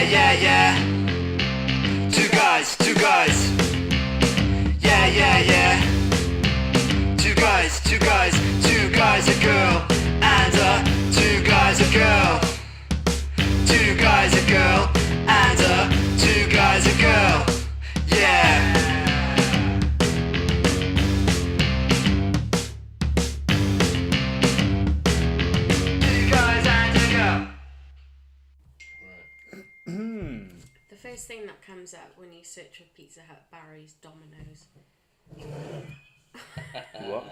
yeah, yeah. Two guys. Yeah, yeah, yeah. Two guys, a girl, and two guys, a girl. Two guys, a girl, and two guys, a girl. Yeah. Two guys and a girl. The first thing that comes up when you search for Pizza Hut, Barry's, Domino's. What?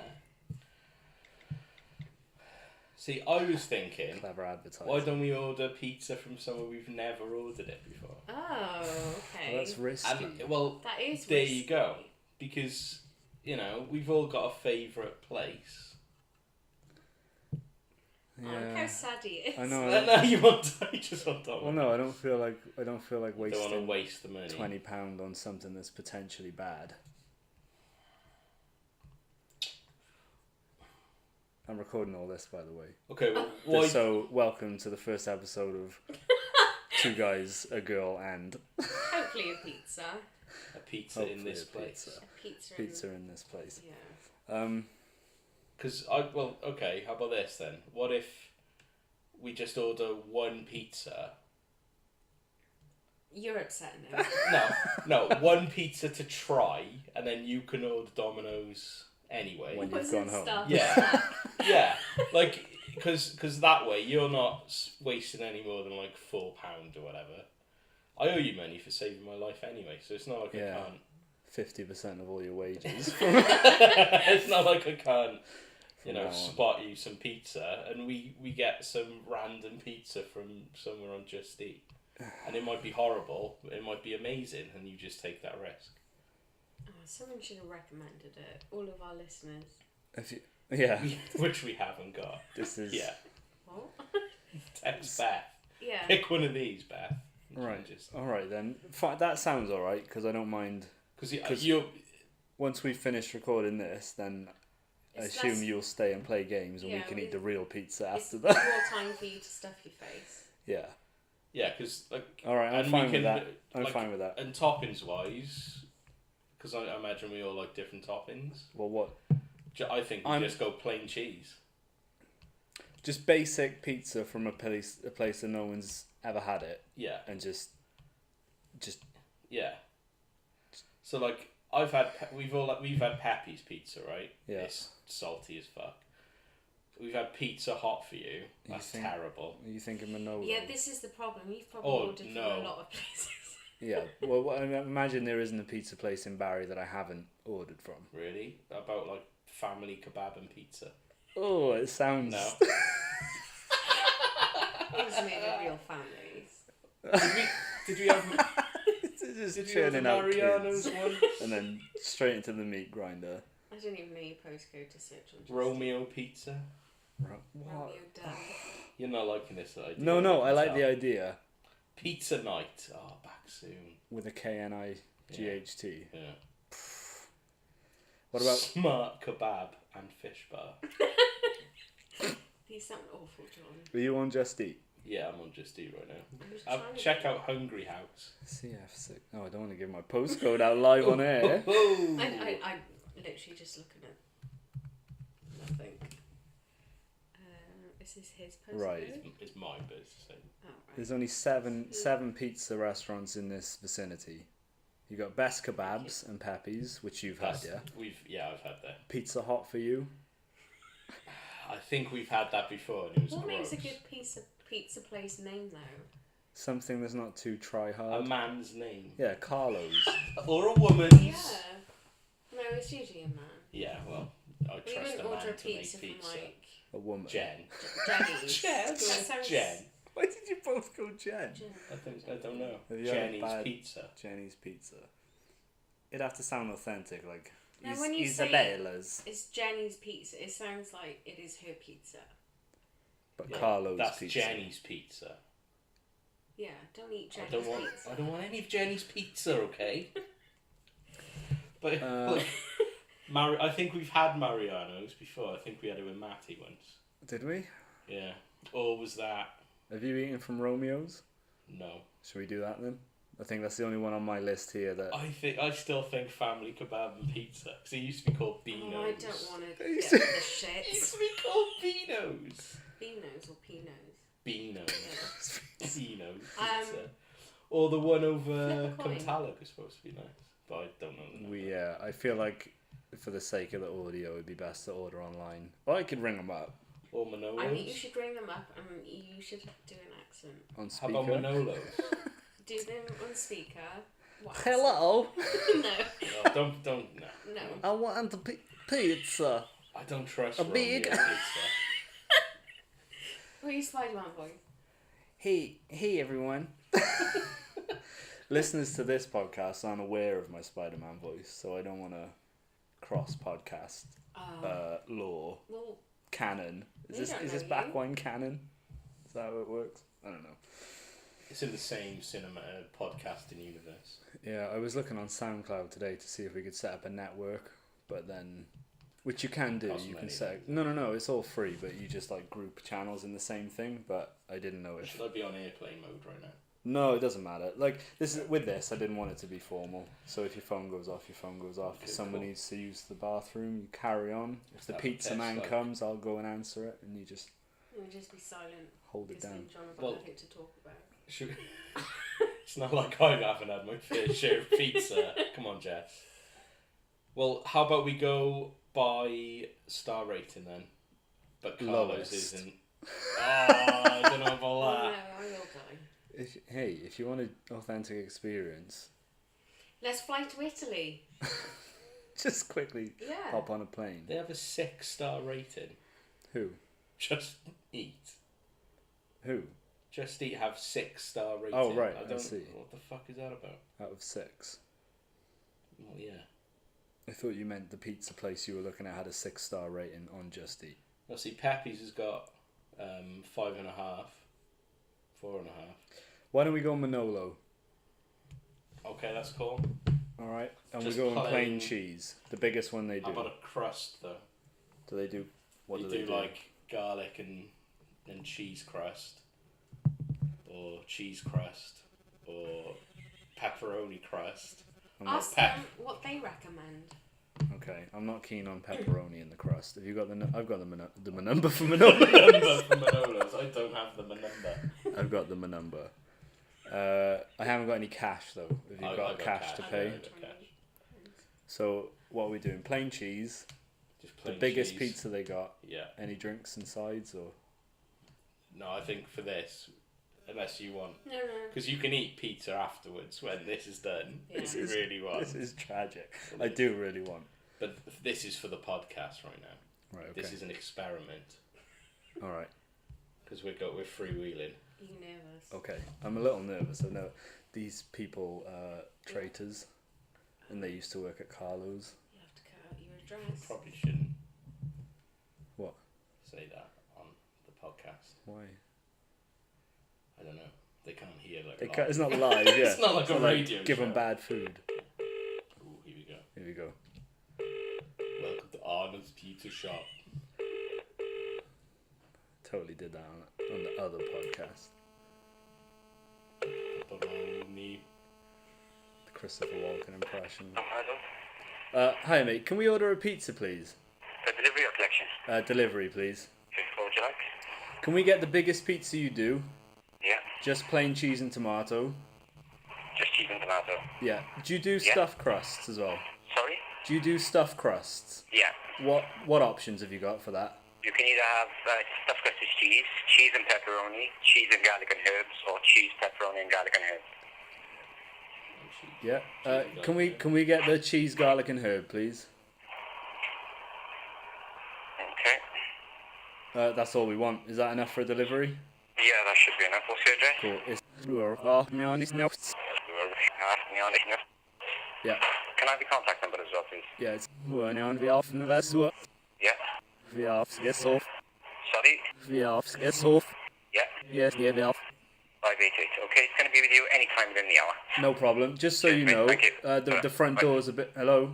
See, I was thinking, Clever advertising. why don't we order pizza from somewhere we've never ordered it before? Oh, okay. Well, that's risky. And, well, That is there risky. you go. Because, you know, we've all got a favourite place. Oh, look how sad he is. I know. No, you just want Domino's. Well, no, I don't feel like You don't want to wasting waste the money. £20 on something that's potentially bad. I'm recording all this, by the way. Okay, well, why... So, welcome to the first episode of Two Guys, a Girl, and Hopefully a pizza. A pizza in this place. A pizza. pizza in this place. Yeah. Because, okay, how about this then? What if we just order one pizza? You're upsetting him. No, one pizza to try, and then you can order Domino's anyway. When What you've was gone it home. start? Yeah, yeah, like, because that way you're not wasting any more than like £4 or whatever. I owe you money for saving my life anyway, so it's not like Yeah. I can't. 50% of all your wages. It's not like I can't, From now on. spot you some pizza, and we get some random pizza from somewhere on Just Eat, and it might be horrible, but it might be amazing, and you just take that risk. Oh, someone should have recommended it. All of our listeners. Yeah, Which we haven't got. this is... Yeah. What? Text Beth. Yeah. Pick one of these, Beth. Right, alright then. That sounds alright, because I don't mind... Because you Once we finish recording this, then I It's assume less- you'll stay and play games, and we Yeah, can we- eat the real pizza It's after more that. time for you to stuff your face. Yeah. Yeah, because like. Alright, I'm and fine we with can, that. I'm like, fine with that. And toppings wise, because I imagine we all like different toppings. Well, what? I think we just go plain cheese. Just basic pizza from a place that no one's ever had it, Yeah, and just yeah. So like we've had Pepe's pizza, right? Yeah. It's salty as fuck. We've had Pizza Hot for you. That's terrible. Are you thinking Manolo? Yeah, this is the problem. You've probably Oh, ordered from no. a lot of places. Yeah. Well, I imagine there isn't a pizza place in Barry that I haven't ordered from. Really? About like family kebab and pizza? Oh, it sounds. No. It was made of real families. Did we have? Just Did we have the churning out Mariano's kids, one? and then straight into the meat grinder. I don't even know your postcode to search on. Just Romeo pizza. What? Romeo Dove. You're not liking this idea. No, I like the yourself. idea Pizza night. Oh, back soon. with a KNIGHT. Yeah. What about? Smart kebab and fish bar? These sound awful, John. Were you on Just Eat? Yeah, I'm on Just Eat right I'm just now. trying to Check out Hungry House. CF6. Oh, I don't want to give my postcode out live on air. I literally just looking at nothing. Is this his postcode? Right. It's mine, but it's the same. Oh, right. There's only seven pizza restaurants in this vicinity. You got Best Kebabs and Pepe's, which you've had, yeah. I've had that. Pizza Hot for you. I think we've had that before, and it was What gross. makes a good pizza place name though? Something that's not too try A hard. man's name. Yeah, Carlos. Or a woman's. Yeah. No, it's usually a man. Yeah, well, I We trust wouldn't a order man a to make pizza pizza. from like A woman. Jen. Jenny's. Jen. That sounds- Jen. Why did you both go Jen? I don't know. Have you had a Jenny's bad- pizza. Jenny's Pizza. It'd have to sound authentic, like Now, when you say Isabella's, it's Jenny's pizza, it sounds like it is her pizza. but Yeah, Carlos That's Pizza. Jenny's pizza. Yeah, don't eat Jenny's pizza. I don't want any of Jenny's pizza, okay? But like, I think we've had Mariano's before. I think we had it with Matty once. Did we? Yeah. Or was that? Have you eaten from Romeo's? No. Should we do that then? I think that's the only one on my list here that... I still think family kebab and pizza, because it used to be called Beano's. Oh, I don't want to get the shits. It used to be called Beano's. Beano's or Pinos? Beano's. Beano's pizza. Um, Or the one over Flip a coin. Cumtalic is supposed to be nice, but I don't know the name. I feel like for the sake of the audio, it'd be best to order online. Or I could ring them up Or Manolos. I think you should ring them up and you should do an accent. on How speaker. about Manolos? Do them on speaker. What Hello, accent? No. No, don't, no. No. I want a pizza. I don't trust A Romeo big- pizza. What are you Spider-Man voice? Hey everyone. Listeners to this podcast aren't aware of my Spider-Man voice, so I don't want to cross podcast law Well, canon. We don't Is this know back you. one canon? Is that how it works? I don't know. It's in the same cinema podcasting universe. Yeah, I was looking on SoundCloud today to see if we could set up a network, but then, which you can do. Costs You can money, set. No. It's all free, but you just like group channels in the same thing. But I didn't know if. Should I be on airplane mode right now? No, it doesn't matter. Like this is with this, I didn't want it to be formal. So if your phone goes off, your phone goes off. Okay, If someone cool. needs to use the bathroom, you carry on. If the That pizza test, man like- comes, I'll go and answer it, and you just we'll just be silent. hold it Because down. John have Well- got nothing to talk about. Should... It's not like I haven't had my fair share of pizza. Come on, Jess. Well, how about we go by star rating then? But Carlos Lowest. isn't. Oh, I don't know about Oh no, that. I will die. If you want an authentic experience, Let's fly to Italy. just quickly Yeah. hop on a plane. They have a 6-star rating. Who? Just Eat. Who? Just Eat have 6-star rating. Oh, right, I don't. see. What the fuck is that about? Out of 6. Well, yeah. I thought you meant the pizza place you were looking at had a 6-star rating on Just Eat. Well, see, Pepe's has got 5.5, 4.5. Why don't we go Manolo? Okay, that's cool. All right, and Just we go on plain- plain cheese, the biggest one they do. How about a crust though? Do they do? What you do they do? like garlic and cheese crust, or cheese crust, or pepperoni crust. Ask Pep. them what they recommend. Okay, I'm not keen on pepperoni in the crust. Have you got the? I've got the number for Manolo. Number from Manolo's. I don't have the number. I've got the number. I haven't got any cash though. Have you I got cash to I pay? got cash. So what are we doing? Plain cheese. Just The plain biggest cheese. pizza they got. Yeah. Any drinks and sides or? No, I think for this, unless you want, No. because you can eat pizza afterwards when this is done. Yeah. If you really want. This is tragic. I do really want. But this is for the podcast right now. Right. Okay. This is an experiment All right. because we're freewheeling. You nervous? Okay. I'm a little nervous. I know these people are traitors, and they used to work at Carlo's. You have to cut out your address. Probably shouldn't. What? Say that on the podcast. Why? I don't know. They can't hear like. They live. can't, it's not live. Yeah. It's not like a radio Give show. them bad food. Ooh, here we go. Here we go. Welcome to Arnold's Pizza Shop. Totally did that on the other podcast. Pepperoni. The Christopher Walken impression. Hello. Hi mate, can we order a pizza please? For delivery or collection? Delivery please. Okay, what would you like? Can we get the biggest pizza you do? Yeah. Just plain cheese and tomato. Just cheese and tomato. Yeah. Do you do Yeah. stuffed crusts as well? Sorry? Do you do stuffed crusts? Yeah. What options have you got for that? You can either have stuffed crust is cheese, cheese and pepperoni, cheese and garlic and herbs, or cheese, pepperoni and garlic and herbs. Yeah. Cheese and Can we get the cheese, garlic and herb please? Okay. That's all we want. Is that enough for a delivery? Yeah, that should be enough. What's your address? Cool. Yeah. Can I have your contact number as well, please? Yeah. It's Yeah. Sorry? Yeah. 588. Okay, it's going to be with you any time within the hour. No problem. Just so Cheers, you mate. know, Thank you. the front door's a bit. Hello.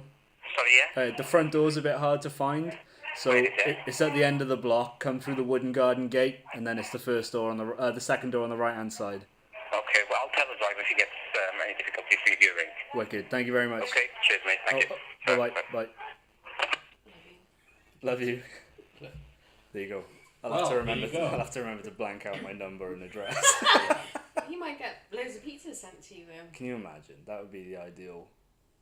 Sorry, yeah? The front door's a bit hard to find, so Where is it? it's at the end of the block. Come through the wooden garden gate, and then it's the first door on the second door on the right hand side. Okay, Wicked. Thank you very much. Okay, cheers, mate. Thank you. Bye. Bye. Love you. There you go. I'll have to remember. I'll have to remember to blank out my number and address. You might get loads of pizzas sent to you. Can you imagine? That would be the ideal.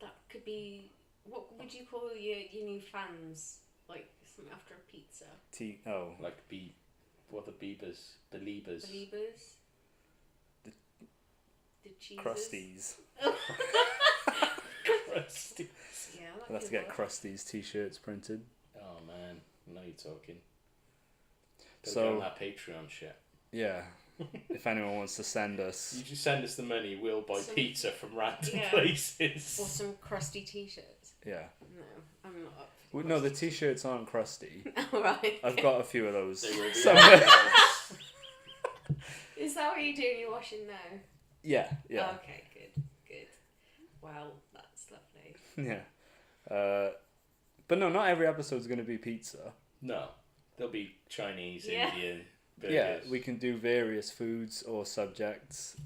That could be. What would you call your new fans? Like something after a pizza. Like what the Beliebers. Beliebers. The cheeses. Crusties. Crusty. Yeah, We'll have to get Krusty's t-shirts printed. Oh man, now you're talking. Go So get on that Patreon shit. Yeah. If anyone wants to send us, You just send us the money. We'll buy pizza from random Yeah. places. Or some crusty t-shirts. yeah. No, I'm not up. Well, no, the t-shirts aren't crusty. Alright. I've got a few of those. They will be somewhere. Is that what you're doing? You're washing now? Yeah. Okay, good. Well, that's lovely. Yeah. But no, not every episode's going to be pizza. No, there'll be Chinese, Yeah. Indian. Burgers. Yeah, we can do various foods or subjects,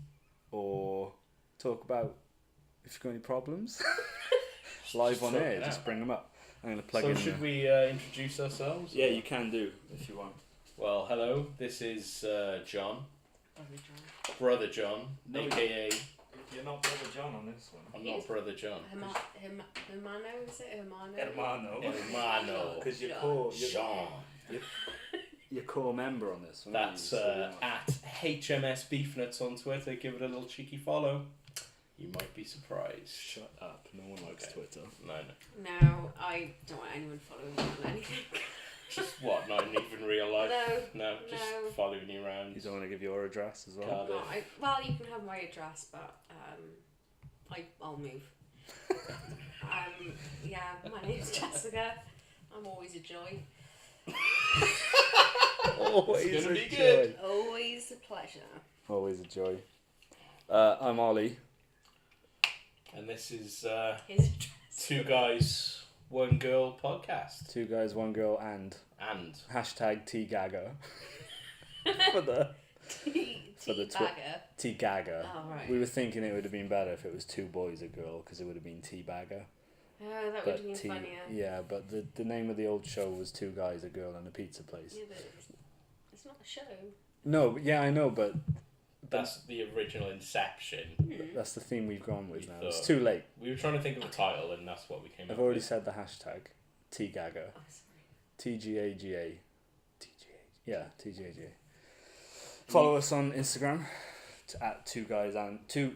or talk about if you've got any problems. Live on sort air, it just out. bring them up. I'm going to plug So in. should we introduce ourselves? Yeah, or- you can do if you want. Well, hello. This is John, Lovely, John. Brother John, No, aka You're not Brother John on this one. I'm not Brother John. Hermano, is it? Hermano? Hermano. Hermano. Because you're John. core, Sean. you're core member on this one. aren't That's you? So you're not- at HMS Beefnuts on Twitter. Give it a little cheeky follow. You might be surprised. Shut up. No one likes Okay. Twitter. No. No, I don't want anyone following me on anything. Just what? Not even real life? No, just no. following you around. You don't want to give your address as well? Cardiff. Well, you can have my address, but I'll move. Yeah, my name's Jessica. I'm always a joy. Always It's gonna a be joy. good. Always a pleasure. Always a joy. I'm Ollie. And this is His address. Two Guys, One Girl podcast. 2 guys, 1 girl, and And hashtag T-Gaga. for the Tea twi- bagger. T-Gaga. Oh, right. We were thinking it would have been better if it was 2 boys, a girl, because it would have been T-Bagger. Oh, that would have been funnier. Yeah, but the name of the old show was 2 guys, a girl, and a pizza place. Yeah, but it's not a show. No, yeah, I know, but that's the original Inception. that's the theme we've gone with We now. It's thought- too late. We were trying to think of a title, and that's what we came up I've already with. said the hashtag T-Gaga. Oh, sorry. T-G-A-G-A. Yeah, T-G-A-G-A. Follow us on Instagram at 2 guys and 2.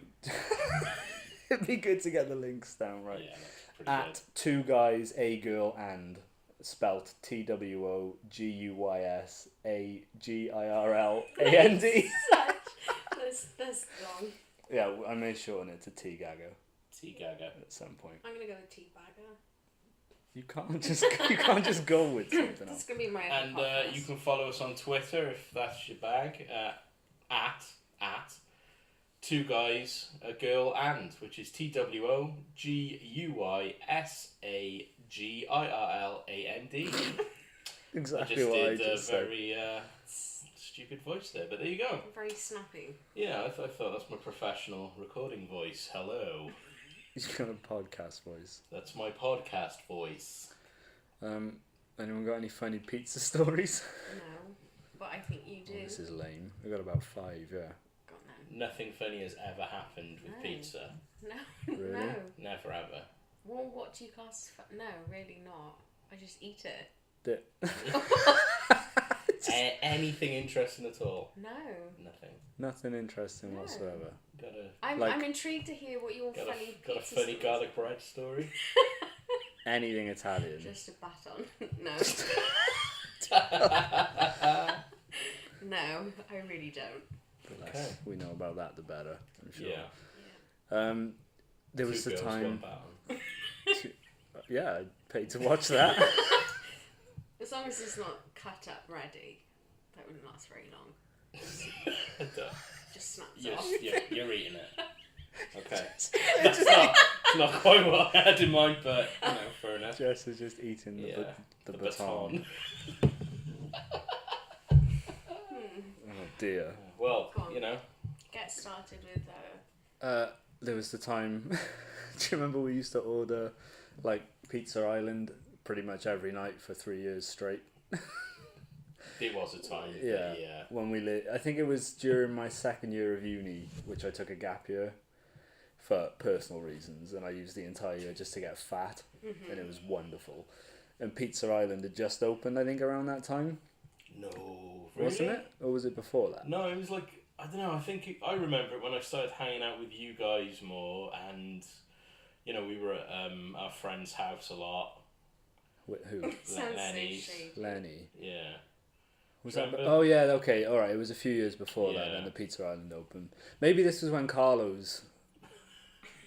It'd be good to get the links down right. Yeah, that's pretty At 2 guys, a girl, and spelt TWOGUYSAGIRLAND. That's long. Yeah, I may shorten it to T-Gaga good. T-Gaga. at some point. I'm gonna go with tea bagger. You can't just go with something That's else. gonna be my And podcast. you can follow us on Twitter if that's your bag. At 2 Guys, a Girl, and, which is TWOGUYSAGIRLAND. I Exactly just what I did a just said. very stupid voice there, but there you go. Very snappy. Yeah, I thought that's my professional recording voice. Hello. He's got a podcast voice. That's my podcast voice. Anyone got any funny pizza stories? No, but I think you do. Oh, this is lame. We got about 5, yeah. Got Nothing funny has ever happened with No. pizza. no. Really? No. Never ever. Well, what do you class? No, really not. I just eat it. Anything interesting at all? No. Nothing. Nothing interesting No. whatsoever. I'm Like- intrigued to hear what your funny Got a pizza funny stories garlic are. bread story. Anything Italian. Just a baton. No. No, I really don't. The less Okay. we know about that, the better, I'm sure. Yeah. There was Two the girls, one time. baton. Yeah, I paid to watch that. As long as it's not cut up ready, that wouldn't last very long. Just snaps off. You're eating it. Okay. That's not quite what I had in mind, but fair enough. Jess is just eating the baton. Oh dear. Well, Go on. Get started with there was the time. Do you remember we used to order like Pizza Island pretty much every night for 3 years straight? It was a time. Yeah. Yeah. When we I think it was during my second year of uni, which I took a gap year for personal reasons, and I used the entire year just to get fat, and it was wonderful. And Pizza Island had just opened, I think, around that time. No. Wasn't really? it? Or was it before that? No, it was like, I don't know, I remember it when I started hanging out with you guys more, and, you know, we were at our friend's house a lot. Who? Sounds Lenny's. so shady. Lenny. Yeah. Was that? Remember? Oh yeah. Okay. All right. It was a few years before that, Yeah. and the Pizza Island opened. Maybe this was when Carlos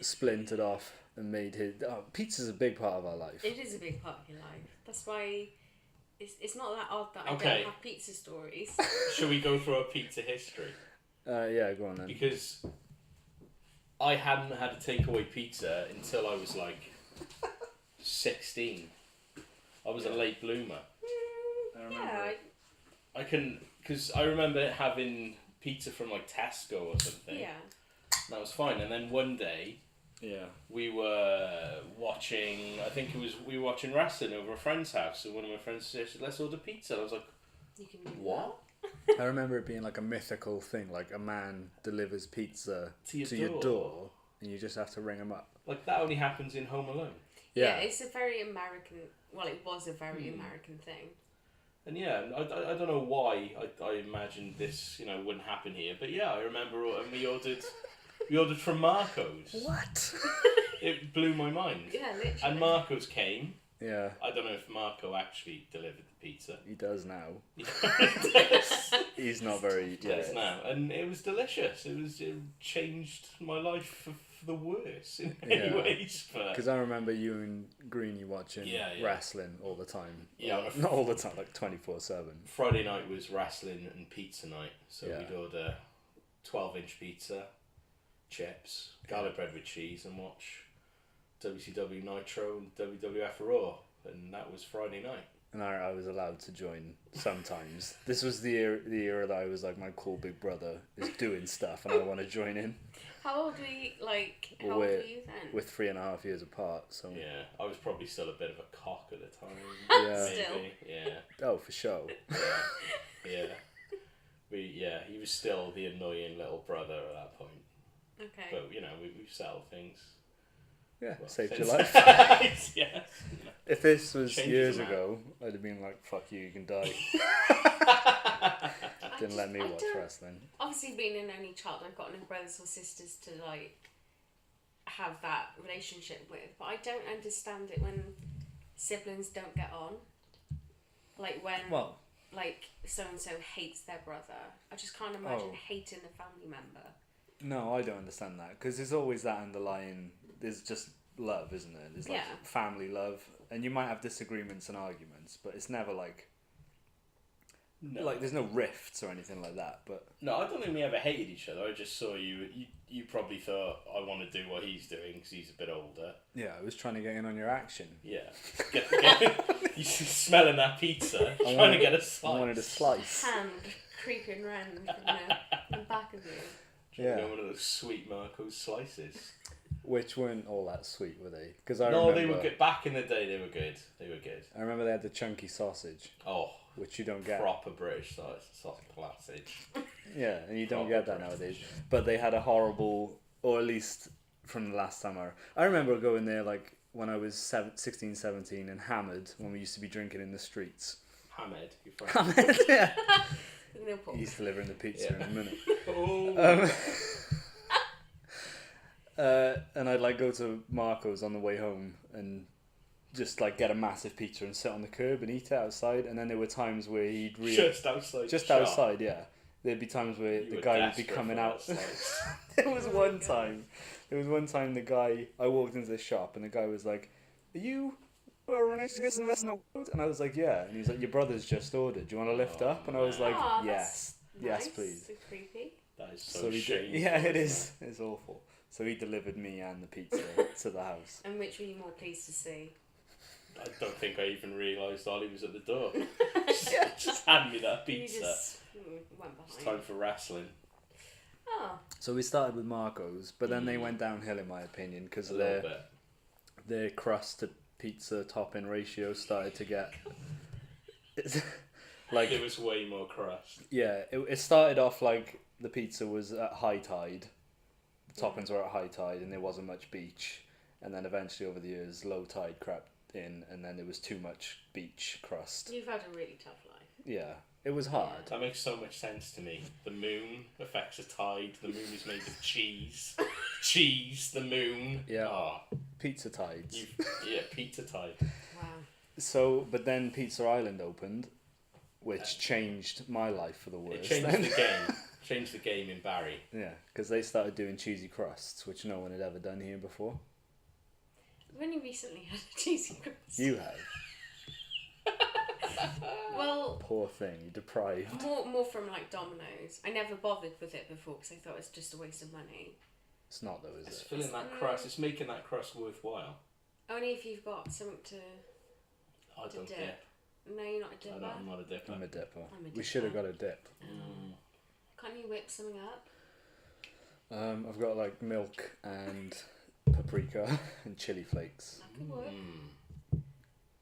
splintered off and made his. Oh, pizza's a big part of our life. It is a big part of your life. That's why it's not that odd that I Okay. don't have pizza stories. Shall we go through our pizza history? Yeah. Go on then. Because I hadn't had a takeaway pizza until I was like 16. I was a late bloomer. I remember. Yeah, Because I remember having pizza from like Tesco or something. yeah. That was fine. And then one day Yeah. we were watching, we were watching wrestling over a friend's house, and one of my friends suggested, let's order pizza. I was like, You can do what? I remember it being like a mythical thing, like a man delivers pizza To your your door. door, and you just have to ring him up. Like, that only happens in Home Alone. Yeah, it's a very American. Well, it was a very Hmm. American thing. And yeah, I don't know why I imagined this, you know, wouldn't happen here. But yeah, I remember, and we ordered from Marco's. What? It blew my mind. Yeah, literally. And Marco's came. Yeah, I don't know if Marco actually delivered the pizza. he does now. He does. He's not very. He does now. And it was delicious. It changed my life for the worse in many Yeah. ways. But Because I remember you and Greenie watching Yeah, yeah. wrestling all the time. Yeah, Well, not all the time, like 24/7. Friday night was wrestling and pizza night. So Yeah. we'd order 12-inch pizza, chips, garlic bread with cheese, and watch WCW Nitro and WWF Raw. And that was Friday night. And I was allowed to join sometimes. This was the era that I was like, my cool big brother is doing stuff and I want to join in. How old were you? Like, how Well, old we're- were you then? We're 3.5 years apart, so Yeah, I was probably still a bit of a cock at the time. Yeah. Still. Maybe. Yeah. oh, for sure. Yeah. He was still the annoying little brother at that point. Okay. But, you know, we've settled things. Yeah, Well, saved since- your life. Yes. If this was Changes years a man. ago, I'd have been like, "Fuck you, you can die." Didn't let me I watch don't- wrestling. Obviously, being an only child, I've got no brothers or sisters to like have that relationship with. But I don't understand it when siblings don't get on. Like when Well, like so and so hates their brother. I just can't imagine Oh. hating a family member. no, I don't understand that because there's always that underlying. There's just love, isn't there? There's like Yeah. family love, and you might have disagreements and arguments, but it's never like No. like there's no rifts or anything like that. But No, I don't think we ever hated each other. I just saw you. You probably thought, I want to do what he's doing because he's a bit older. yeah, I was trying to get in on your action. Yeah. You smelling that pizza, trying wanted- to get a I slice. wanted a slice. Hand creeping round from the back of you. Trying to Yeah. get one of those sweet Marco's slices. Which weren't all that sweet, were they? Because I No, remember, they were good. Back in the day, they were good. They were good. I remember they had the chunky sausage, Oh, which you don't get. proper British sausage. Yeah, and you don't Proper get that British. nowadays. But they had a horrible, or at least from the last time I remember going there like when I was 16, 17 and hammered when we used to be drinking in the streets. Hamed, your friend. Hammered, yeah. No problem. He's delivering the pizza Yeah. in a minute. Oh. And I'd like go to Marco's on the way home and just like get a massive pizza and sit on the curb and eat it outside. And then there were times where he'd Just outside. just the shop. outside, yeah. There'd be times where You the were guy would be desperate coming for out. that slice. There was one time. The guy. I walked into the shop and the guy was like, "Are you?" And I was like, "Yeah." And he was like, "Your brother's just ordered. Do you want to lift Oh, up?" And I was like, Aw, "Yes, that's yes, nice. please." So creepy. That is so, So he did. shameful. Yeah, it isn't is. It's awful. So he delivered me and the pizza to the house. And which were you more pleased to see? I don't think I even realised Ollie was at the door. just hand me that You pizza. just went It's behind. time for wrestling. Oh, Oh. So we started with Marco's, but then they went downhill in my opinion because A little bit. their crust to pizza topping ratio started to get like There was way more crust. yeah. It started off like the pizza was at high tide, the toppings were at high tide, and there wasn't much beach, and then eventually over the years low tide crept in, and then there was too much beach crust. You've had a really tough life. Yeah, it was hard. That makes so much sense to me. The moon affects the tide. The moon is made of cheese. Cheese, the moon. Yeah. Oh, Pizza tides. yeah, pizza tide. Wow. So, but then Pizza Island opened, which changed my life for the It worst. changed then. the game. Changed the game in Barry. Yeah, because they started doing cheesy crusts, which no one had ever done here before. I've only recently had a cheesy crust. You have. Well, Poor thing, you're deprived. more from like Domino's. I never bothered with it before because I thought it was just a waste of money. It's not though, It's is it? filling that crust. It's making that crust worthwhile. Only if you've got something to. I To don't dip. dip. No, you're not a dipper. I'm not a dipper. I'm a dipper. I'm a We should have dipper. got a dip. Can't you whip something up? I've got like milk and paprika and chili flakes. That could work.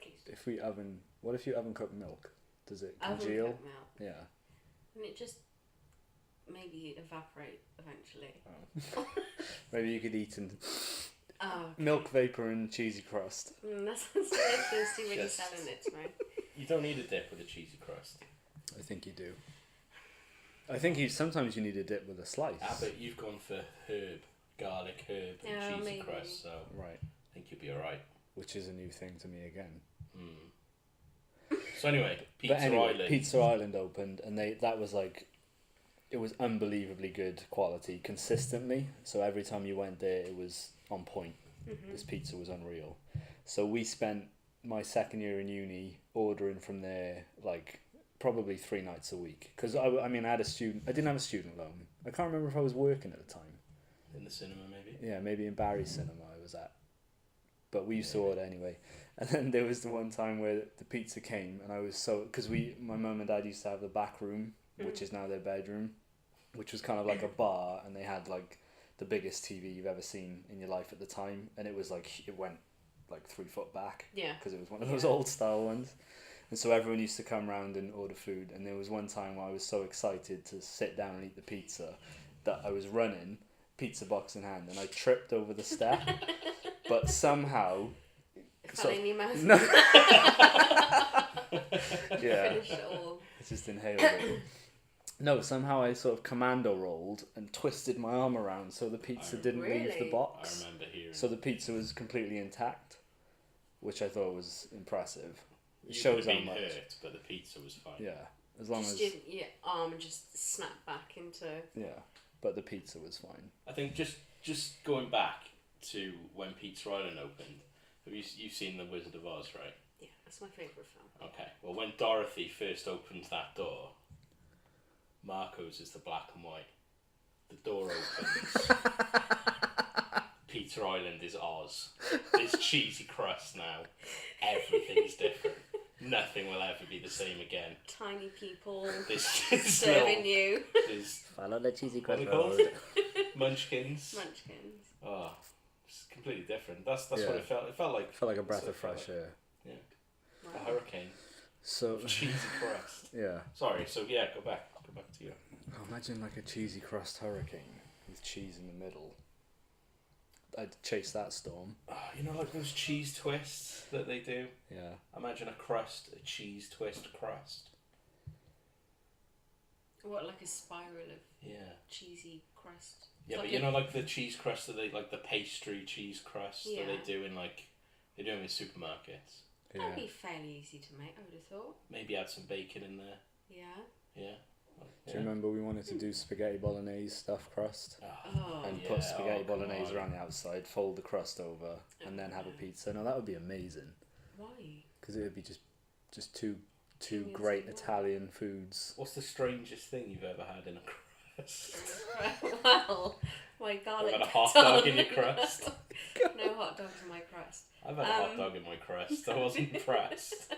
Please. If we oven, what if you oven cook milk? Does it Oven congeal? cooked milk. Yeah. And it just maybe evaporate eventually. Maybe you could eat and Oh, milk vapor and cheesy crust. that sounds delicious. You really Just- selling it to me. You don't need a dip with a cheesy crust. I think you do. I think sometimes you need a dip with a slice. But you've gone for garlic herb and Yeah, cheesy maybe. crust, so Right. I think you'll be alright. Which is a new thing to me again. So anyway, Pizza But anyway, Island. Pizza Island opened, and that was like, it was unbelievably good quality consistently. So every time you went there, it was on point. This pizza was unreal. So we spent my second year in uni ordering from there like probably 3 nights a week because I didn't have a student loan. I can't remember if I was working at the time. In the cinema, maybe. Yeah, maybe in Barry Cinema I was at. But we used to order anyway. And then there was the one time where the pizza came, and I was so... Because my mum and dad used to have the back room, which is now their bedroom, which was kind of like a bar, and they had like the biggest TV you've ever seen in your life at the time, and it was like, it went like 3 foot back. Yeah. Because it was one of those old style ones. And so everyone used to come round and order food, and there was one time where I was so excited to sit down and eat the pizza that I was running, pizza box in hand, and I tripped over the step, but somehow... It fell in your mouth. No. Yeah, Finished it all. I just inhaled it. No, somehow I sort of commando rolled and twisted my arm around so the pizza didn't leave the Really? I box. remember hearing. So the pizza was completely intact, which I thought was impressive. It You shows could how have been much. hurt, but the pizza was fine. Yeah, as long Just as your arm just snapped back into. yeah, but the pizza was fine. I think just going back to when Pizza Island opened, you've seen The Wizard of Oz, right? Yeah, that's my favourite film. Okay. Well, when Dorothy first opens that door, Marco's is the black and white. The door opens. Pizza Island is Oz. There's cheesy crust now. Everything's different. Nothing will ever be the same again. Tiny people This serving you. There's Follow the cheesy what are crust they called? road. Munchkins. Munchkins. Oh, it's completely different. That's Yeah. what it felt. It felt like Felt like a breath so of fresh air. Yeah, a Right. hurricane. So Cheesy crust. yeah, Sorry. So yeah, go back to you. oh, imagine like a cheesy crust hurricane with cheese in the middle. I'd chase that storm. Oh, you know, like those cheese twists that they do. Yeah. Imagine a cheese twist crust. What, like a spiral of Yeah. cheesy crust? Yeah, Like but you a- know, like the cheese crust that they like the pastry cheese crust that they Yeah. do in they do them in supermarkets. That'd Yeah. be fairly easy to make, I would have thought. Maybe add some bacon in there. Yeah. Yeah. Do you remember we wanted to do spaghetti bolognese stuffed crust? Oh. And yeah, put spaghetti come bolognese on. around the outside, fold the crust over, and then have a pizza. No, that would be amazing. Why? Because it would be just two Two meals great in one. Italian foods. What's the strangest thing you've ever had in a crust? Well, my garlic. I've had a hot dog in your tongue. crust. No hot dogs in my crust. I've had a hot dog in my crust. I wasn't impressed.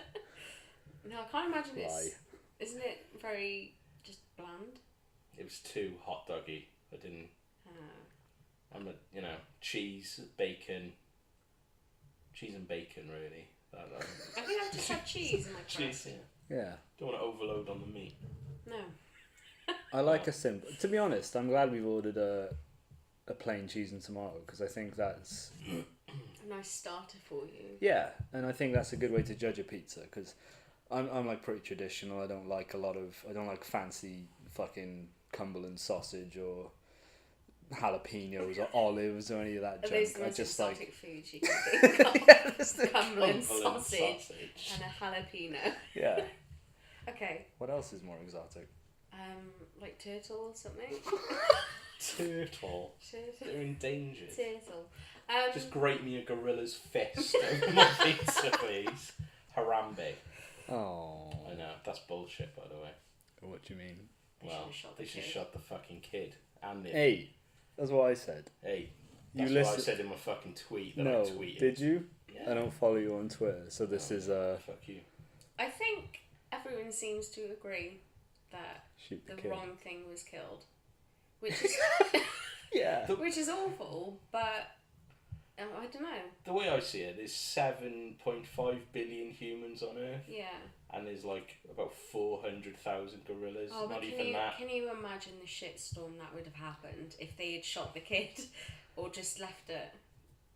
No, I can't imagine Why? Isn't it very just bland? It was too hot doggy. I didn't. Oh. I'm a, you know, cheese and bacon, really. I think I've just had cheese in my crust. Cheese, yeah. Yeah. Don't want to overload on the meat. No. I like a simple. To be honest, I'm glad we've ordered a plain cheese and tomato because I think that's A nice starter for you. yeah, and I think that's a good way to judge a pizza because I'm like pretty traditional. I don't like fancy fucking Cumberland sausage or jalapenos or olives or any of that Are junk. those the I most just exotic foods you can think of? yeah, that's the- Cumberland Cumberland sausage and a jalapeno. yeah. Okay. What else is more exotic? Like turtle or something. Turtle. They're endangered. Turtle. Just grate me a gorilla's fist over my pizza, please. Harambe. Oh, I know, that's bullshit, by the way. what do you mean? Well, They they should should have shot the fucking kid. And the... Hey, that's what I said. Hey, You that's what I listen- said in my fucking tweet that No, I tweeted. did you? Yeah. I don't follow you on Twitter, so this is Fuck you. I think everyone seems to agree that shoot the the kid. wrong thing was killed, which is Yeah. which is awful. But I don't know. The way I see it, there's 7.5 billion humans on Earth, Yeah. and there's like about 400,000 gorillas. Oh, but Not even that. can you imagine the shitstorm that would have happened if they had shot the kid or just left it?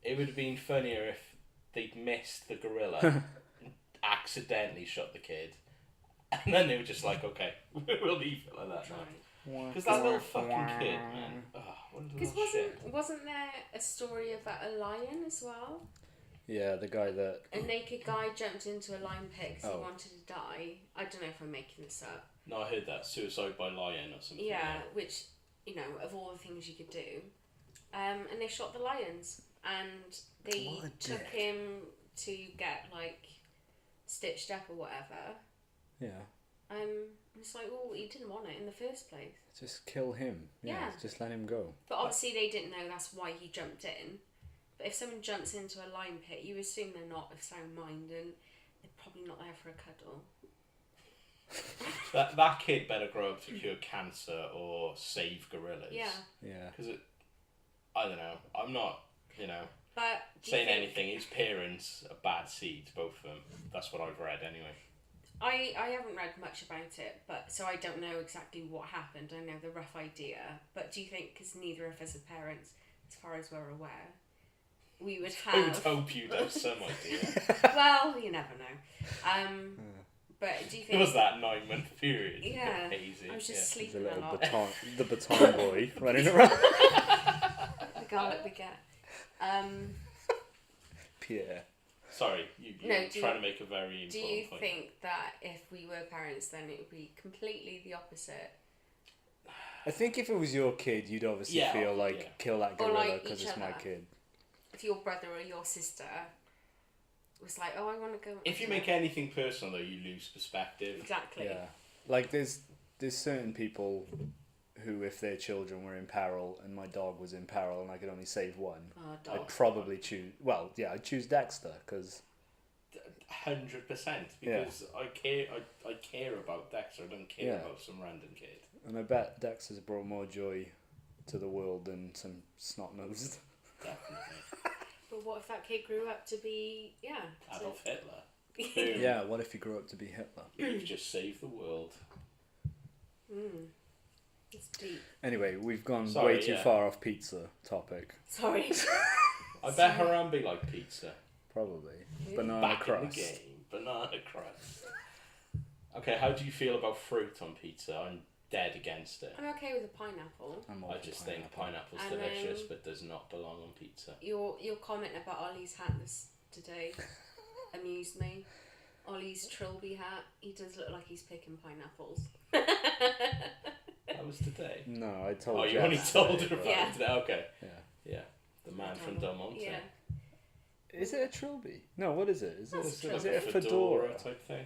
It would have been funnier if they'd missed the gorilla, accidentally shot the kid, and then they were just like, okay, we'll leave it like that now. Right. Because that little fucking kid, man. Oh, what a Because little shit. wasn't there a story about a lion as well? Yeah, the guy that. A naked guy jumped into a lion pit because Oh. he wanted to die. I don't know if I'm making this up. No, I heard that. Suicide by lion or something. Yeah, which, you know, of all the things you could do. And they shot the lions. And they What a took dick. him to get, like, stitched up or whatever. Yeah. It's like, well, he didn't want it in the first place. Just kill him. Yeah. Just let him go. But obviously they didn't know that's why he jumped in. But if someone jumps into a lion pit, you assume they're not of sound mind and they're probably not there for a cuddle. That kid better grow up to cure cancer or save gorillas. Yeah. Yeah. Because I don't know. I'm not, But do you saying think, anything. His parents are bad seeds, both of them. That's what I've read anyway. I haven't read much about it, but so I don't know exactly what happened. I know the rough idea. But do you think, because neither of us are parents, as far as we're aware, we would I would have... hope you'd have some idea. Well, you never know. But do you It think... was that 9-month period. Yeah. Hazy. I was just He's a sleeping a little lot. the baton boy running around. The garlic baguette. Pierre. Sorry, you're No, trying to make a very Do important you point. think that if we were parents, then it would be completely the opposite? I think if it was your kid, you'd obviously Yeah, feel like yeah. kill that Or gorilla like because each it's my other. kid. If your brother or your sister was like, "Oh, I want to go," If you make anything personal, though, you lose perspective. exactly, Yeah. Like there's certain people who, if their children were in peril and my dog was in peril and I could only save one, oh, I'd dog. probably choose. Well, yeah, I'd choose Dexter because 100%. Because I care about Dexter. I don't care Yeah. about some random kid. and I bet Dexter's brought more joy to the world than some snot-nosed. Definitely. But what if that kid grew up to be, Adolf Hitler. to... Yeah, what if he grew up to be Hitler? You've just saved the world. It's deep. Anyway, we've gone Sorry, way too yeah. far off pizza topic. Sorry. I bet Harambe like pizza. Probably. Yeah. Banana Back in crust. the game. Banana crust. Okay, how do you feel about fruit on pizza? I'm dead against it. I'm okay with a pineapple. I'm all I for just think pineapple's And, delicious, but does not belong on pizza. Your comment about Ollie's hat today amused me. Ollie's Trilby hat. He does look like he's picking pineapples. That was today. No, I told Oh, you Jess only told today, her about but- Yeah. it today. Okay. Yeah. Yeah. The man from Del Monte. Yeah. Is it a trilby? No, what is it? Is it, That's is a it a trilby. fedora? type thing?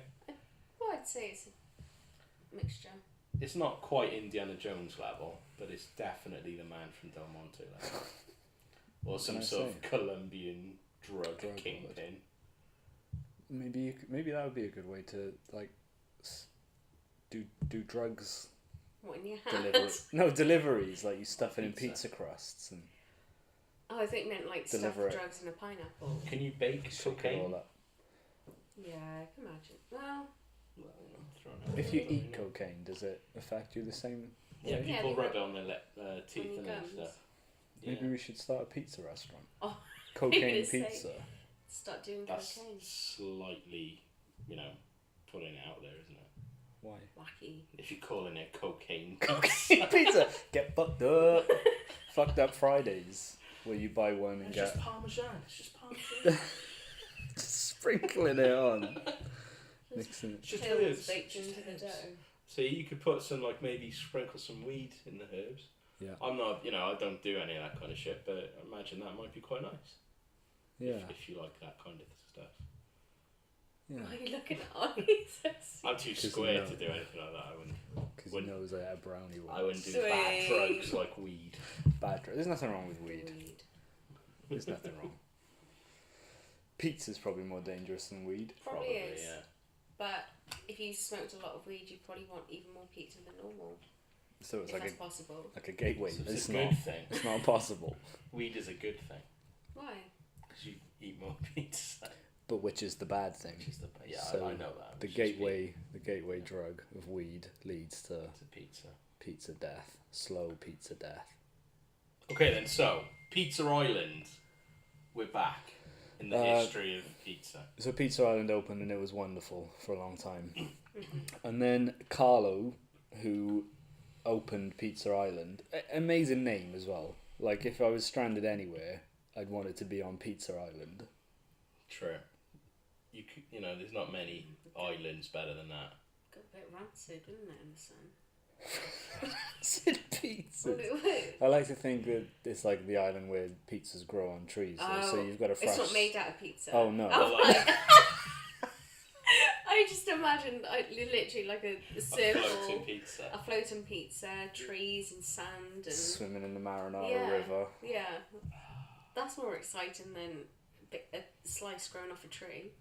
Well, I'd say it's a mixture. It's not quite Indiana Jones level, but it's definitely the man from Del Monte level. Or some Can I sort say? of Colombian drug Drug kingpin. Maybe that would be a good way to like do drugs What in your hand? Deliveries, like you stuff it in Pizza. pizza crusts and Oh, I think you meant like Deliver stuffed it. drugs in a pineapple. Can you bake shake it cocaine? all up. Yeah, I can imagine. Well, Well, I'm throwing out If you there, eat yeah. cocaine, does it affect you the same? Yeah, way? Yeah, people they rub it rub on their teeth on and your that gums. stuff. Maybe we should start a pizza restaurant. Oh, Cocaine gonna say- pizza. start doing That's cocaine. slightly, putting it out there, isn't it? Why? Wacky. If you're calling it cocaine Cocaine pizza. Get fucked up. Fucked up Fridays, where you buy one and It's get just Parmesan. It's just Parmesan. sprinkling it on, mixing it. It's just Pills herbs. baked Just into the herbs. dough. So you could put some, maybe sprinkle some weed in the herbs. Yeah. I'm not, I don't do any of that kind of shit, but I imagine that might be quite nice. Yeah. If you like that kind of stuff. Yeah. Why are you looking at me? I'm too 'Cause square you know. to do anything like that. Because he knows I had a brownie once. I wouldn't do bad Sweet. drugs like weed. Bad drugs. There's nothing wrong with weed. There's nothing wrong. Pizza's probably more dangerous than weed. Probably is. Yeah. But if you smoked a lot of weed, you'd probably want even more pizza than normal. So it's If like that's a possible. gateway. So It's it's a not. good thing. It's not possible. Weed is a good thing Why? because you eat more pizza. But which is the bad thing? Which is yeah, So I know that. The It's just gateway drug of weed leads to to pizza. pizza death. Slow pizza death. Okay then, so Pizza Island, we're back in the history of pizza. So Pizza Island opened and it was wonderful for a long time. And then Carlo, who opened Pizza Island, amazing name as well. Like if I was stranded anywhere, I'd want it to be on Pizza Island. True. There's not many islands better than that. Got a bit rancid, didn't it, in the sun? Pizza. Well, it was. I like to think that it's like the island where pizzas grow on trees. So you've got a fresh. It's not made out of pizza. Oh no. Oh, Like, I just imagined literally like a circle, floating pizza. a floating pizza, trees and sand and Swimming in the Marinara Yeah. River. yeah. That's more exciting than a slice growing off a tree.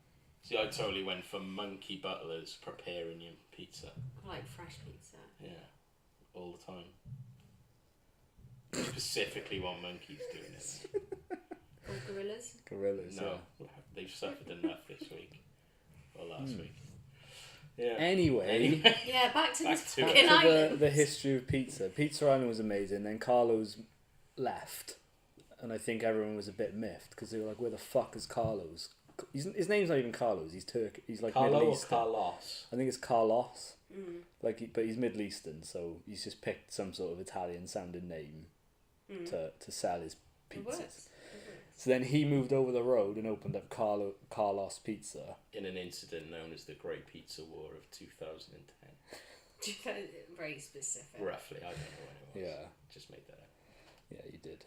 See, I totally went for monkey butlers preparing your pizza. I like fresh pizza. Yeah, all the time. Specifically while monkeys doing it. Or gorillas. Gorillas. No, they've suffered enough this week. Or last week. Yeah. Anyway. Yeah, back to this to it. fucking To island. the history of pizza. Pizza Island was amazing. Then Carlos left, and I think everyone was a bit miffed because they were like, "Where the fuck is Carlos?" His name's not even Carlos. He's Turk. He's like Carlo Middle or Eastern. Carlos? I think it's Carlos. Mm. But he's Middle Eastern, so he's just picked some sort of Italian sounding name to sell his It pizzas. works. So then he moved over the road and opened up Carlos Pizza. In an incident known as the Great Pizza War of 2010. Very specific. Roughly, I don't know when it was. Yeah. Just made that up. Yeah, you did.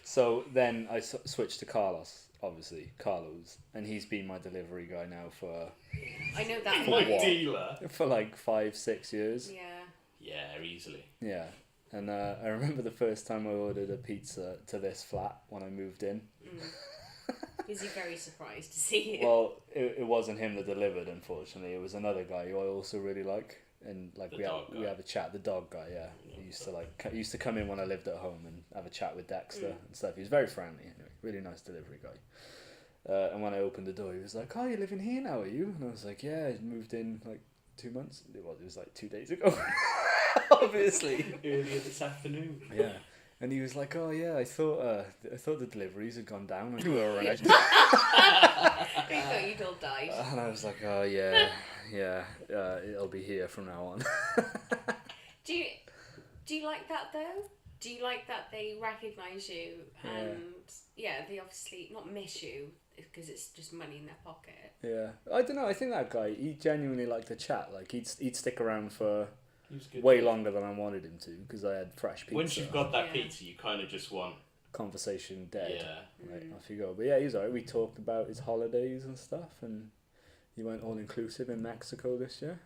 So then I switched to Carlos, and he's been my delivery guy now for I know that My one. dealer. like 5-6 years. Yeah. Yeah, easily. Yeah. And I remember the first time I ordered a pizza to this flat when I moved in. Was he very surprised to see you? Well, it wasn't him that delivered, unfortunately. It was another guy who I also really like, and like The we dog guy. have a chat. The dog guy, yeah. He used to come in when I lived at home and have a chat with Dexter and stuff. He was very friendly, anyway. Really nice delivery guy. And when I opened the door, he was like, "Oh, you're living here now, are you?" And I was like, "Yeah, I moved in like 2 months." It was like 2 days ago. Obviously. Earlier this afternoon. Yeah. And he was like, "Oh yeah, I thought the deliveries had gone down." And He thought you'd all died. And I was like, "Oh yeah, it'll be here from now on." Do you like that though? Do you like that they recognise you and they obviously not miss you because it's just money in their pocket? Yeah, I don't know. I think that guy, he genuinely liked to chat. Like he'd stick around for He was good. way longer than I wanted him to because I had fresh pizza. Once you've got that Yeah. pizza, you kind of just want. Conversation dead. Yeah. Right, off you go. But yeah, he was alright. We talked about his holidays and stuff, and he went all inclusive in Mexico this year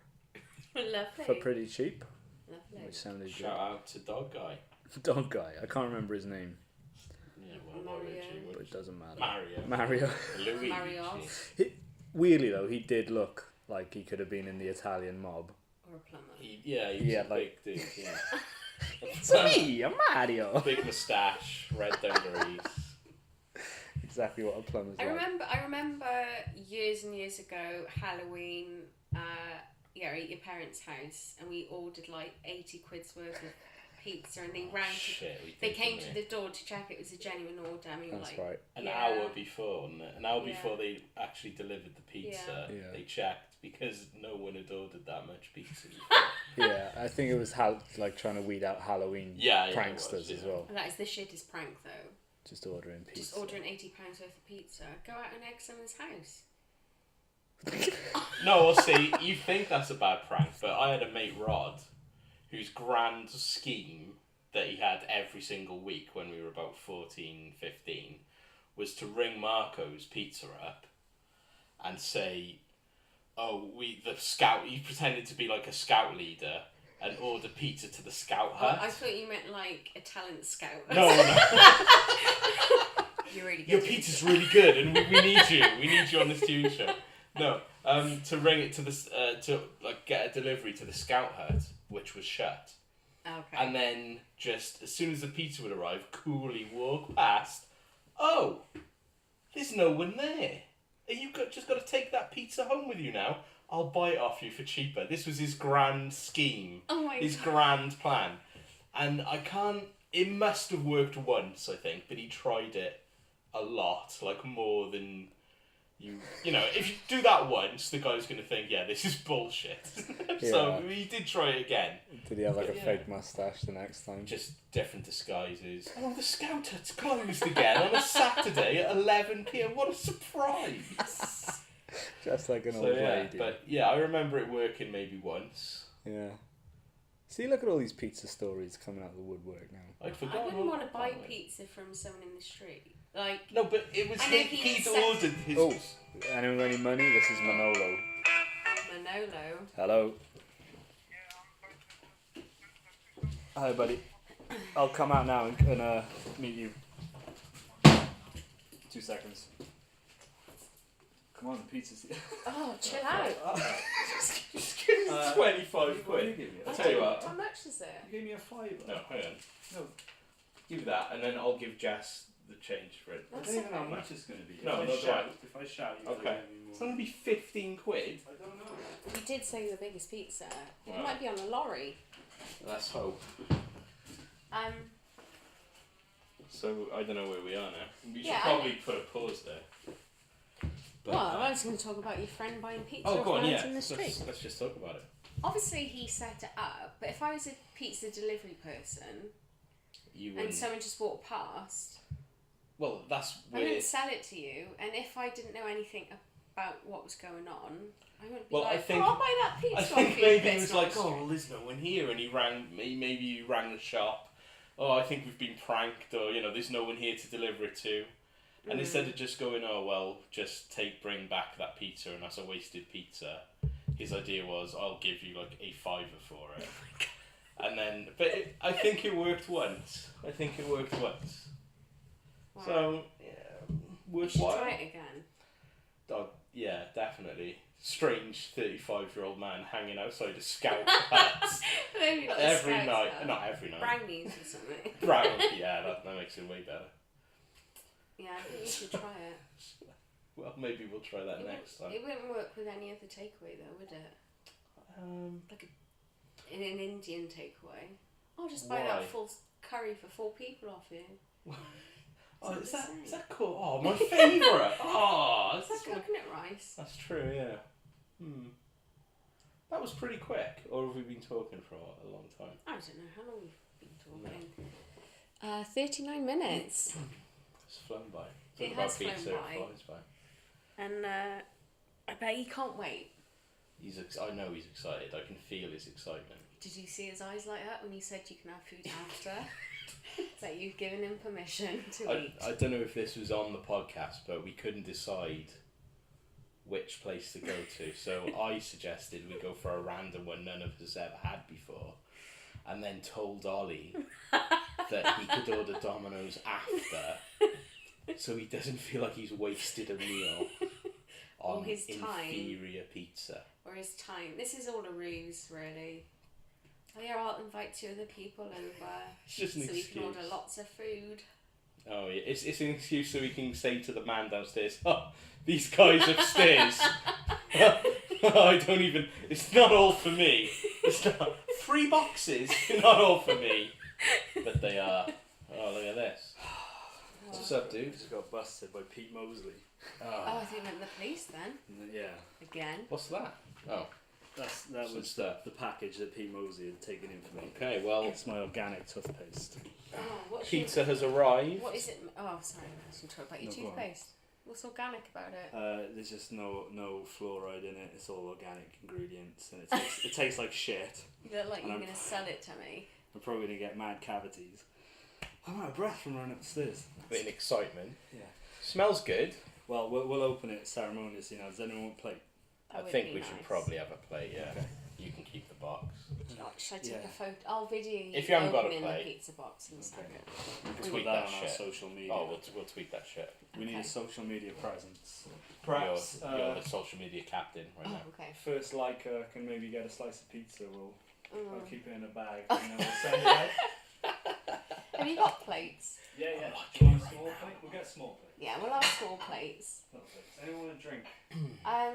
Lovely. for pretty cheap, Lovely. which sounded Shout out to Dog Guy. good. Dog guy. I can't remember his name, Yeah, well, Mario. but it doesn't matter. Mario. Mario. Luigi. Mario. Weirdly though, he did look like he could have been in the Italian mob. a plumber. He was Yeah, a like- big dude, yeah. It's me, I'm Mario. Big moustache, red dungarees. Exactly what a plumber's I like. remember years and years ago, Halloween, at your parents' house, and we ordered like 80 quid's worth of pizza, and they rang. Shit, we They did, came didn't to the door to check it was a genuine order. And we were That's like, right. An yeah. hour before, wasn't it? An hour Yeah. before they actually delivered the pizza, Yeah. they checked because no one had ordered that much pizza. Yeah, I think it was like trying to weed out Halloween Yeah, it pranksters was, as yeah. well. That is the shittest prank, though. Just ordering pizza. Just ordering £80 worth of pizza. Go out and egg someone's house. No, well, see, you think that's a bad prank, but I had a mate, Rod, whose grand scheme that he had every single week when we were about 14, 15, was to ring Marco's Pizza up and say, he pretended to be like a scout leader and order pizza to the scout hut. I thought you meant like a talent scout. No. You're really good. Your pizza's really good, and we need you. We need you on this TV show. No, to ring it to the to like get a delivery to the scout hut, which was shut, Okay. and then just as soon as the pizza would arrive, coolly walk past. Oh, there's no one there. Just got to take that pizza home with you now. I'll buy it off you for cheaper. This was his grand scheme. Oh my His God. grand plan, and I can't. It must have worked once, I think, but he tried it a lot, like more than you know. If you do that once, the guy's going to think, yeah, this is bullshit. So Yeah. he did try it again. Did he have like a Yeah. fake mustache the next time? Just different disguises. Oh, the scout hut's closed again on a Saturday at 11 p.m. What a surprise! Just like an So old yeah, lady. but yeah, I remember it working maybe once. Yeah. See, look at all these pizza stories coming out of the woodwork now. I'd I forgotten. wouldn't all want to about buy that. pizza from someone in the street. Like, No, but it was I know he'd he ordered his. Oh, anyone got any money? This is Manolo. Manolo. Hello. Hi, buddy. I'll come out now and meet you. 2 seconds. Come on, the pizza's here. Oh, chill out. Just give me 25 quid. I'll tell you what. How much is it? You gave me a fiver. No, hang on. No. Give me that, and then I'll give Jess the change for it. I That's don't even know how okay. much it's going to be. No, if no, I shout, don't. if I shout, you Okay. give me It's more. going to be 15 quid. I don't know. You did say the biggest pizza. It Wow. might be on a lorry. Let's hope. So I don't know where we are now. We should Yeah, probably put a pause there. But, Well, I was going to talk about your friend buying pizza oh, off go on, nights yeah. in the street. Let's just talk about it. Obviously, he set it up, but if I was a pizza delivery person You and wouldn't. someone just walked past, Well, that's I weird. wouldn't sell it to you, and if I didn't know anything about what was going on, I wouldn't be Well, I like, think- oh, I'll buy that pizza I off think you. maybe if he it's was not like, straight. oh, well, there's no one here, and he rang me. Maybe you rang the shop. Oh, I think we've been pranked, or there's no one here to deliver it to. And instead of just going, oh well, just bring back that pizza, and that's a wasted pizza. His idea was, I'll give you like a fiver for it. And then, I think it worked once. Wow. So, yeah, You should worthwhile. try it again. Oh, yeah, definitely. Strange 35-year-old man hanging outside a scout hut Maybe not every Scouts, night. though. Not every night. Brownies or something. Right, yeah, that makes it way better. Yeah, I think you should try it. Well, maybe we'll try that next time. It wouldn't work with any other takeaway though, would it? In an Indian takeaway. I'll just buy Why? that full curry for 4 people off you. Oh, It's is not that the is same. that cool? Oh, my favourite. Oh, It's like coconut rice. that's true. Yeah. That was pretty quick. Or have we been talking for a long time? I don't know how long we've been talking. 39 minutes. It's flown by. It Talk about has flown pizza, by. it flies by. And I bet he can't wait. I know he's excited. I can feel his excitement. Did you see his eyes light up when he said you can have food after? It's like you've given him permission to eat. I don't know if this was on the podcast, but we couldn't decide which place to go to. So I suggested we go for a random one none of us ever had before, and then told Ollie that he could order Domino's after, so he doesn't feel like he's wasted a meal. Or on his time. inferior pizza. Or his time. This is all a ruse, really. Oh yeah, I'll invite 2 other people over. It's just an so we excuse. can order lots of food. Oh, yeah. It's an excuse so we can say to the man downstairs, oh, these guys upstairs. I don't even. It's not all for me. It's not 3 boxes. Not all for me. But they are. Oh, look at this. What's up, dude? Just got busted by Pete Mosley. Oh, I think we meant the police then. Yeah. Again. What's that? Oh, That Some was stuff. the package that Pete Mosley had taken in for me. okay. Well, It's my organic toothpaste. Oh, what's pizza has arrived. your, what is it? Oh, sorry, I was talking about your No, go on. toothpaste. What's organic about it? There's just no fluoride in it. It's all organic ingredients, and it tastes like shit. You look like And you're I'm- going to sell it to me. I'm probably gonna get mad cavities. I'm out of breath from running up the stairs. Bit in excitement. Yeah. Smells good. Well, we'll open it ceremoniously now. Does anyone want a plate? That I would think be we nice. should probably have a plate. Yeah. Okay. You can keep the box. Should I take Yeah. a photo? I'll video you If you haven't got a opening the plate. pizza box in a second. We can Tweet put that that on our shit. social media. Oh, we'll tweet that shit. We need Okay. a social media presence. Perhaps You're the social media captain right Oh, now. okay. first liker can maybe get a slice of pizza. I'll Mm. keep it in a bag and then we'll send it out. Have you got plates? Yeah. Oh, Do you want a small plate? We'll get a small plate. Yeah, we'll have small plates. Lovely. Does anyone want a drink? Can I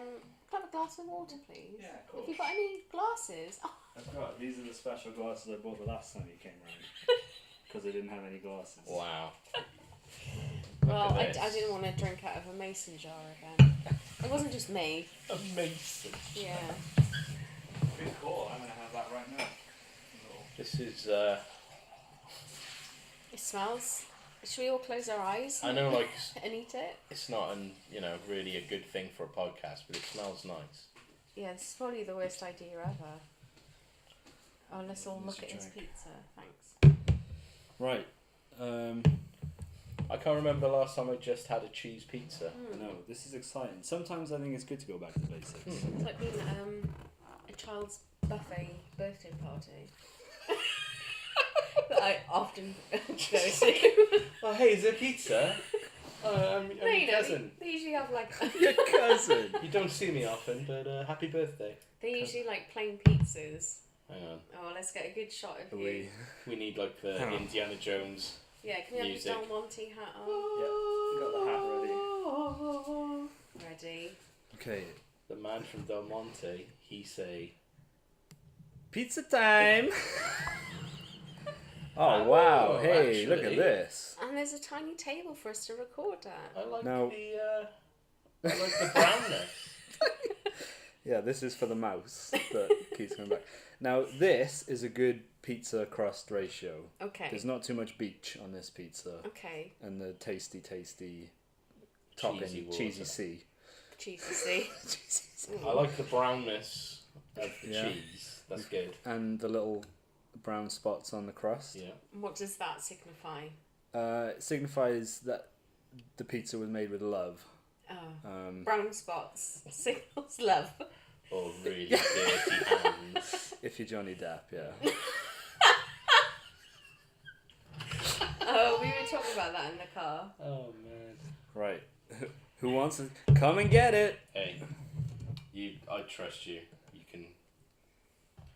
have a glass of water, please? Yeah, of Have course. you got any glasses? Oh, I've got. These are the special glasses I bought the last time you came round. Because I didn't have any glasses. Wow. well, at I this. didn't want to drink out of a mason jar again. It wasn't just me. Amazing. Yeah. Good call. I'm going to have that right now. This is. It smells. Should we all close our eyes? I know, like, and eat it? it's not really a good thing for a podcast, but it smells nice. Yeah, this is probably the worst idea ever. Oh, let's all There's look a at his drink. pizza. Thanks. Right. I can't remember the last time I just had a cheese pizza. No, this is exciting. Sometimes I think it's good to go back to basics. It's like being a child's buffet birthday party. that I often go to. Oh, hey, is there pizza? I'm No, your you know, cousin. they usually have like Your cousin. You don't see me often, but happy birthday. they usually like plain pizzas. Hang on. Oh, let's get a good shot of you. We. We need like the Hang on. Indiana Jones. Yeah, can we have Music. your Del Monte hat on? Yeah, got the hat ready. Ready. Okay. The man from Del Monte, he say. Pizza time. Oh Oh, wow! Hey, look at actually. this. And there's a tiny table for us to record at. I like Now- I like the brownness. Yeah, this is for the mouse that keeps coming back. Now this is a good pizza crust ratio. Okay. There's not too much beach on this pizza, Okay. and the tasty topping, Cheesy water. cheesy C. Cheesy C. Cheesy C. I like the brownness of the Yeah. cheese. That's good. And the little brown spots on the crust. Yeah. What does that signify? It signifies that the pizza was made with love. Oh. Brown spots signals love. Or really dirty hands. If you're Johnny Depp, yeah. Oh, we were talking about that in the car. Oh man. Right. Who wants it? Come and get it. Hey, I trust you. You can.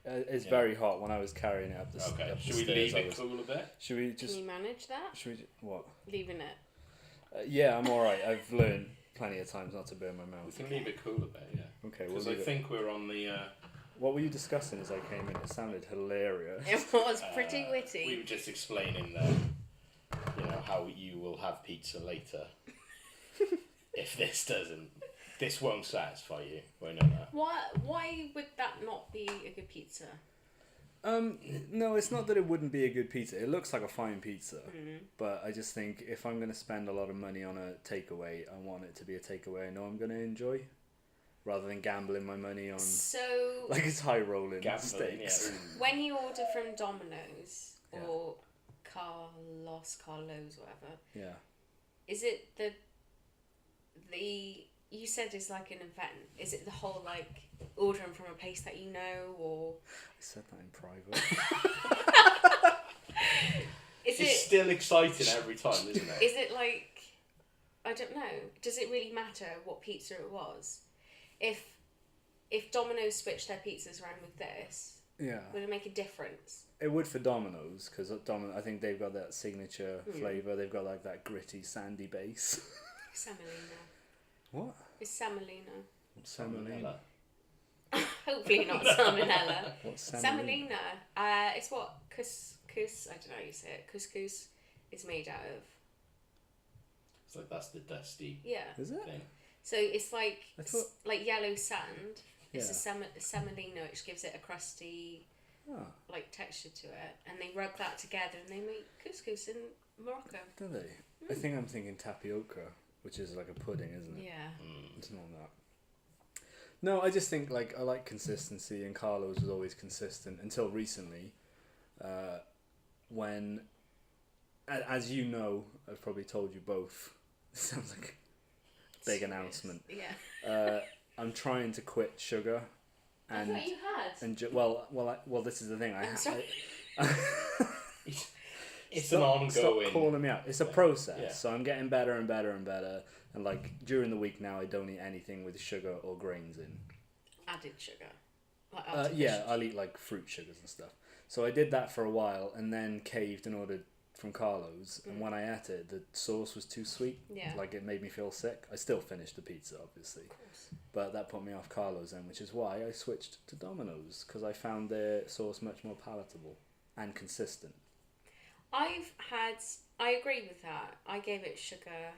It's Yeah. very hot. When I was carrying it up the Okay. up the Should we stairs, leave I it was- cool a bit? Should we Can just? you manage that? Should we? What? Leaving it. Yeah, I'm all right. I've learned plenty of times not to burn my We mouth. can leave it cool a bit, yeah. Okay, we'll Because I leave it. think we're on the. What were you discussing as I came in? It sounded hilarious. It was pretty witty. We were just explaining how you will have pizza later. If this doesn't, this won't satisfy you. We know that. Why would that not be a good pizza? No, it's not that it wouldn't be a good pizza. It looks like a fine pizza, Mm. but I just think if I'm going to spend a lot of money on a takeaway, I want it to be a takeaway I know I'm going to enjoy, rather than gambling my money on So like it's high rolling Gambling, steaks. yeah. when you order from Domino's Yeah. or Carlos, whatever, Yeah. is it the you said it's like an event? Is it the whole like ordering from a place that you know, or I said that in private. is It's it still exciting every time, isn't it? is it like I don't know. Does it really matter what pizza it was? If Domino's switched their pizzas around with this, Yeah. would it make a difference? It would for Domino's, because I think they've got that signature flavour. They've got like that gritty, sandy base. Semolina. What? It's semolina. Semolina. Hopefully not salmonella. What's semolina? Semolina. It's what couscous. I don't know how you say it. Couscous is made out of. It's like that's the dusty Yeah. Is it? thing. So it's like I thought- like yellow sand. It's Yeah. a semolina, which gives it a crusty Oh, like texture to it, and they rub that together and they make couscous in Morocco. do they? I think I'm thinking tapioca, which is like a pudding, isn't it? Yeah. It's not that. No, I just think like I like consistency, and Carlos was always consistent until recently, when, as you know, I've probably told you both. It sounds like a big announcement. Yeah. I'm trying to quit sugar, and I thought you had. and well, this is the thing. I'm sorry. It's Stop- an Stop ongoing. calling me out. It's a process. Yeah. So I'm getting better and better and better. And like during the week now, I don't eat anything with sugar or grains in. Added sugar. Like Yeah, artificial. I'll eat like fruit sugars and stuff. So I did that for a while, and then caved and ordered from Carlo's. And when I ate it, the sauce was too sweet. Yeah. Like it made me feel sick. I still finished the pizza, obviously, Of course. but that put me off Carlo's then, which is why I switched to Domino's, because I found their sauce much more palatable and consistent. I agree with that. I gave it sugar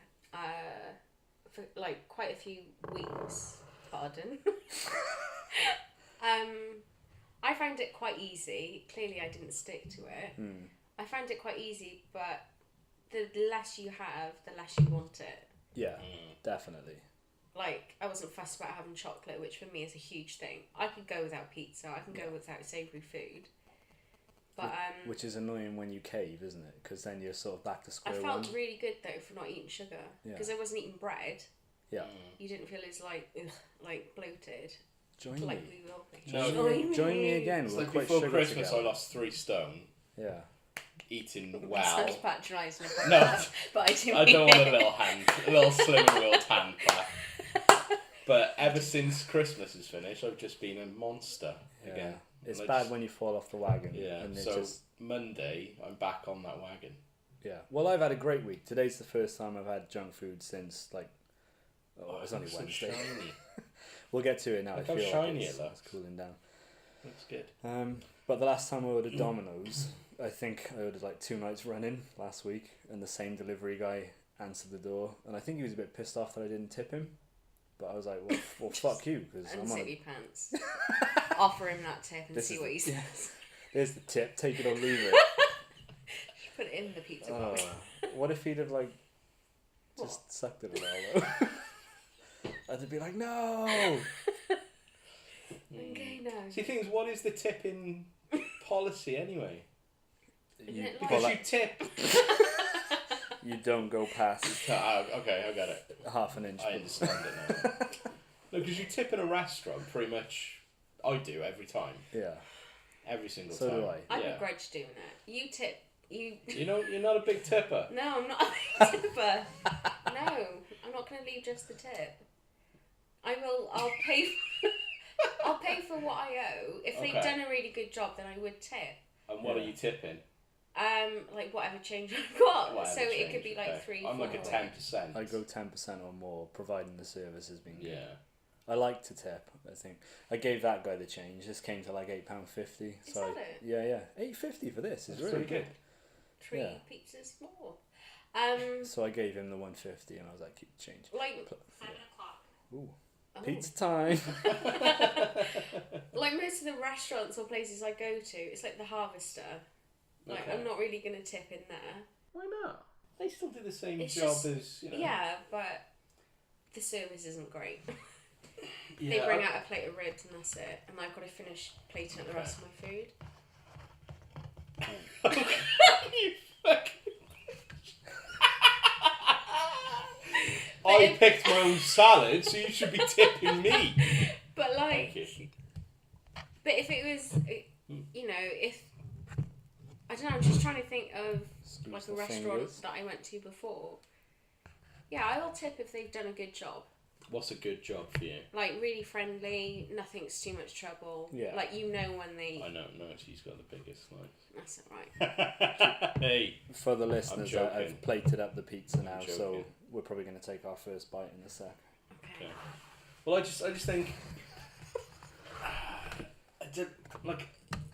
for like quite a few weeks. Pardon. I found it quite easy. Clearly, I didn't stick to it. I found it quite easy, but the less you have, the less you want it. Yeah, definitely. Like, I wasn't fussed about having chocolate, which for me is a huge thing. I could go without pizza. I can go without savoury food. But Which is annoying when you cave, isn't it? Because then you're sort of back to I square felt one. really good though for not eating sugar Yeah. because I wasn't eating bread. Yeah. You didn't feel as like bloated. Join Like me. we will be. No, Join me again. It's We'll like quit before sugar Christmas, together. I lost 3 stone Yeah. eating well. Sounds patronising. No. But I do. I don't want a little slim-willed hand clap. But ever since Christmas is finished, I've just been a monster Yeah. again. It's Like, bad when you fall off the wagon. Yeah. And So just, Monday, I'm back on that wagon. yeah. Well, I've had a great week. Today's the first time I've had junk food since like. Oh, it's only so Wednesday. shiny. We'll get to it now. Look I how feel shiny like it looks. it's cooling down. Looks good. But the last time I ordered Domino's, I think I ordered like 2 nights running last week, and the same delivery guy answered the door, and I think he was a bit pissed off that I didn't tip him. But I was like, well fuck you, because I'm on. Unzip your pants. Offer him that tip and This see is- what he says. yes. There's the tip. Take it or leave it. Put it in the pizza Oh, box. what if he'd have like just sucked it all out? I'd be like, no. Okay, no. See, things. What is the tipping policy anyway? Isn't it well, Because like- you tip. you don't go past Okay, I get it. half an inch. I understand it now. No, because you tip in a restaurant, pretty much. I do every time, Yeah. every single So time. do I. I Yeah. begrudge doing it. You tip. You. You know, you're not a big tipper. No, I'm not a tipper. No, I'm not going to leave just the tip. I'll pay. I'll pay for what I owe. If they've Okay. done a really good job, then I would tip. And what Yeah. are you tipping? Like whatever change I've got. Whatever so it change, could be like okay. 3. I'm like a 4. 10%. I go 10% or more, providing the service has been good. Yeah. I like to tip. I think I gave that guy the change. This came to like £8.50. Is So that it? yeah, £8.50 for this is That's really pretty good. 3 Yeah. pizzas more. So I gave him the £1.50 and I was like, keep the change. Like. Ooh, Oh. pizza time. Like most of the restaurants or places I go to, it's like the Harvester. Like Okay. I'm not really gonna tip in there. Why not? They still do the same It's job just- as, you know. Yeah, but the service isn't great. Yeah, They bring out a plate of ribs and that's it, and I've got to finish plating up the rest of my food. You fucking- I picked my own salad, so you should be tipping me. But like, Thank you. but if it was, you know, if I don't know, I'm just trying to think of Squeeze like a the restaurant fingers. that I went to before. Yeah, I will tip if they've done a good job. What's a good job for you? Like, really friendly, nothing's too much trouble. Yeah. Like, you know when they... I don't know. She's got the biggest line. That's alright. Hey. For the listeners, joking. I've plated up the pizza now, so joking. we're probably going to take our first bite in a sec. Okay. Well, I just think, like,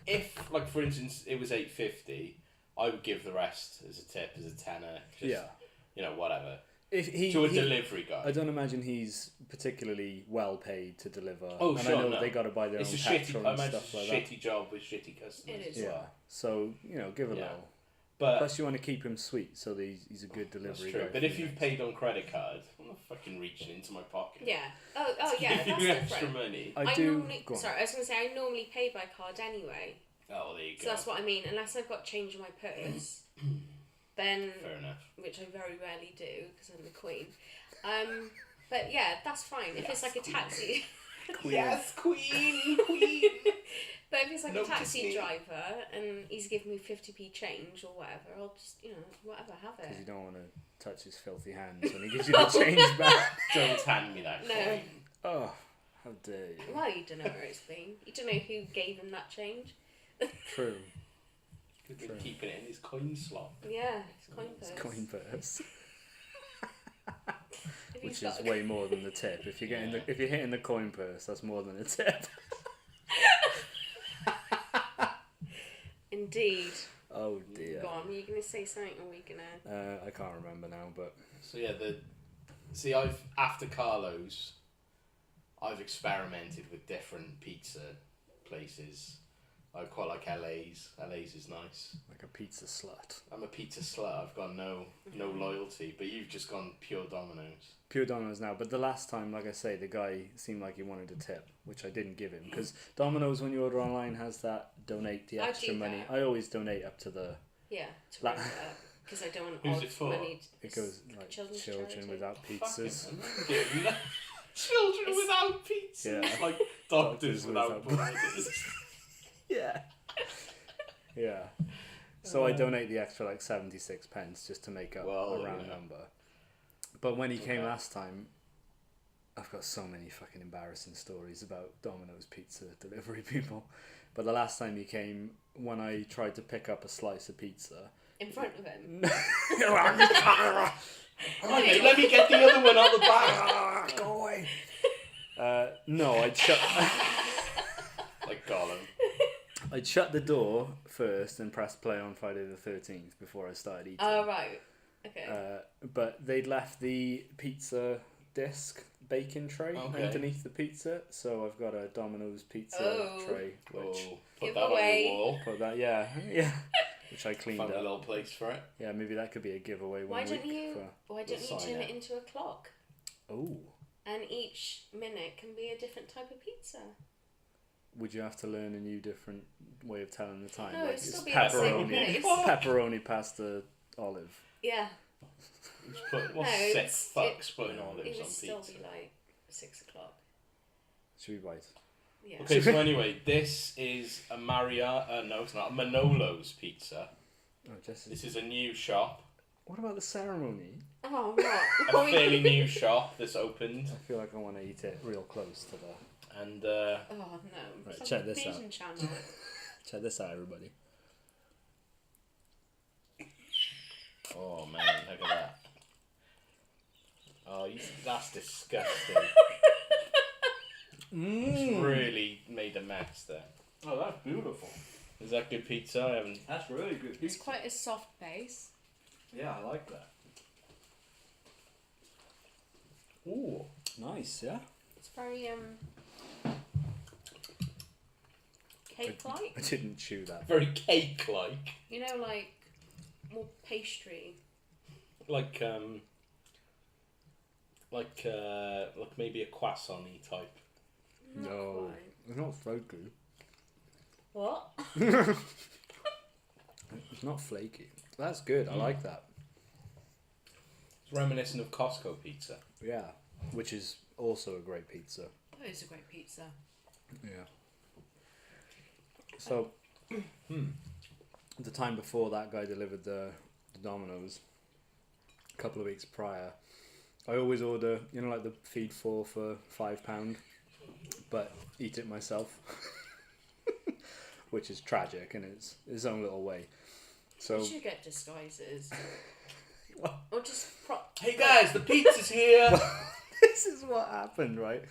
if, like, for instance, it was $8.50, I would give the rest as a tip, as a tenner. Just, Yeah. You know, whatever. If To a delivery guy. I don't imagine he's particularly well paid to deliver. Oh, and sure, I know no. they got to buy their It's own a petrol shitty, I and imagine stuff it's a like shitty job with shitty customers. It is. that. Yeah. So, give a Yeah. little. But Plus, you want to keep him sweet, so that he's a good that's delivery true. guy. But for if you you've next. paid on credit card, I'm not fucking reaching into my pocket. Yeah. Oh, yeah, Give that's you extra different. money. I do. normally... Go on. Sorry, I was going to say, I normally pay by card anyway. Oh, there you So go. that's what I mean. Unless I've got change in my purse, then... Fair enough. Which I very rarely do, because I'm the queen. But yeah, that's fine. If it's like a taxi... Queen. Yes, queen, queen. But if it's like Notice a taxi me. driver and he's giving me 50p change or whatever, I'll just, whatever, have Because you it. don't want to touch his filthy hands when he gives you the change back. Don't hand me that No. coin. Oh, how dare you. Well, you don't know where it's been. You don't know who gave him that change. True. Could be keeping it in his coin slot. Yeah, it's coin purse. It's coin purse. If he's Which is got- way more than the tip. If you're getting if you're hitting the coin purse, that's more than a tip. Indeed. Oh dear. Go on, were you going to say something or were you going to... I can't remember now, but So yeah, I've after Carlo's, I've experimented with different pizza places. I quite like LA's. LA's is nice. like a pizza slut. I'm a pizza slut. I've got no loyalty, but you've just gone pure Domino's. Pure Domino's now, but the last time, like I say, the guy seemed like he wanted a tip, which I didn't give him. Because Domino's, when you order online, has that donate the I extra do money. that. I always donate up to the... Yeah, to Like- round it up. Because I don't want Who's odd it for? money. It goes like children's children charity. without pizzas. Fucking hell. Children It's- without pizzas. Yeah. It's like doctors Doctors without without borders. Yeah. Yeah. So I donate the extra like 76 pence just to make up Well, a round yeah. number. But when he came Okay. last time, I've got so many fucking embarrassing stories about Domino's pizza delivery people. But the last time he came, when I tried to pick up a slice of pizza... In front of him. Okay, let me get the other one on the back. Go away! No, I'd shut... Like Gollum. I'd shut the door first and press play on Friday the 13th before I started eating. Oh, right. Okay. But they'd left the pizza disc bacon tray Okay. underneath the pizza, so I've got a Domino's pizza Oh. tray, which Oh, put Give that away. on your wall. put that, which I cleaned Find a up. little place for it. Yeah, maybe that could be a giveaway Why one don't week. you? Why don't you sign turn it. it into a clock? Oh, And each minute can be a different type of pizza. would you have to learn a new different way of telling the time? No, like it'd it's still be at the same pepperoni, place. pepperoni pasta olive. Yeah. What's No, sick it's- fucks putting It olives would on still pizza? be like 6 o'clock. Should we bite? Yeah. Okay, so anyway, this is a no, it's not, a Manolo's pizza. Oh, Jess, This is a new shop, what about the ceremony? Oh, what? a fairly new shop that's opened, I feel like I want to eat it real close to the... and Oh, no. Right, It's check like a this out. Asian channel. Check this out, everybody. oh man, look at that. Oh, that's disgusting. It's really made a mess there. Oh, that's beautiful. Is that good pizza? I haven't. That's really good It's quite a soft base. Yeah, I like that. Ooh, nice, yeah? It's very, cake-like. I didn't chew that. Very cake-like, You know, like, more pastry. like maybe a croissant-y type. Not No, quite. it's not flaky. What? It's not flaky. That's good, I like that. It's reminiscent of Costco pizza. Yeah, which is also a great pizza. That is a great pizza. Yeah. So, the time before that guy delivered the Domino's, a couple of weeks prior, I always order, like the feed four for £5, but eat it myself, which is tragic in its own little way. So You should get disguises. What? Or just Hey guys, the pizza's here. this is what happened, right?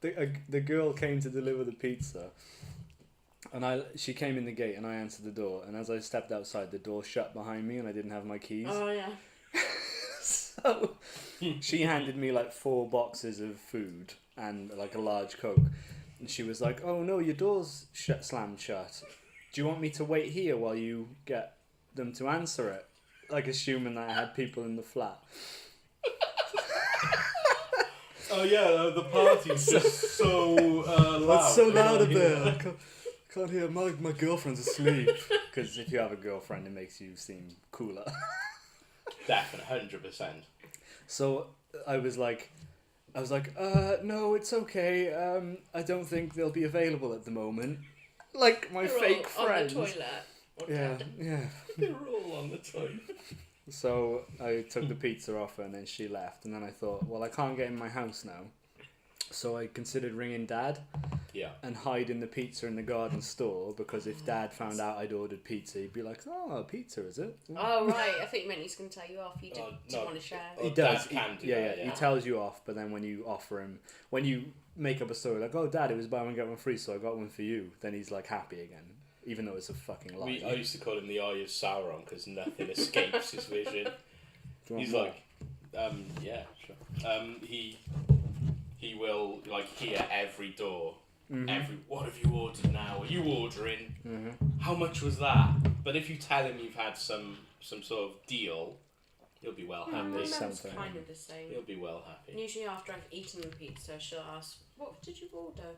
The girl came to deliver the pizza, and she came in the gate, and I answered the door, and as I stepped outside, the door shut behind me, and I didn't have my keys. Oh yeah. So she handed me like 4 boxes of food and like a large Coke, and she was like, "Oh no, your door's slammed shut. Do you want me to wait here while you get them to answer it?" Like assuming that I had people in the flat. Oh yeah, the party's just so loud. It's so loud up there. I can't hear. My girlfriend's asleep. Because if you have a girlfriend, it makes you seem cooler. Definitely, 100%. So I was like, no, it's okay. I don't think they'll be available at the moment. Like my They're fake all friends. on the toilet. Or Yeah, dead. yeah. They're all on the toilet. So I took the pizza off her, and then she left, and then I thought, well, I can't get in my house now. So I considered ringing Dad Yeah. and hiding the pizza in the garden store, because if Dad found out I'd ordered pizza, he'd be like, "Oh, pizza, is it?" Oh right, I think you meant he was going to tell you off. You Oh, didn't no. want to share. He Oh, does. Dad can do yeah, that, He yeah. tells you off, but then when you offer him, when you make up a story like, "Oh, Dad, it was buy one get one free, so I got one for you," then he's like happy again, even though it's a fucking lie. I used to call him the Eye of Sauron because nothing escapes his vision. Do you want He's more? like, yeah, sure. He will like hear every door. Mm-hmm. What have you ordered now? Are you ordering? Mm-hmm. How much was that? But if you tell him you've had some sort of deal, he'll be well My happy. mum's something. kind of the same. He'll be well happy. Usually after I've eaten the pizza, she'll ask, "What did you order?"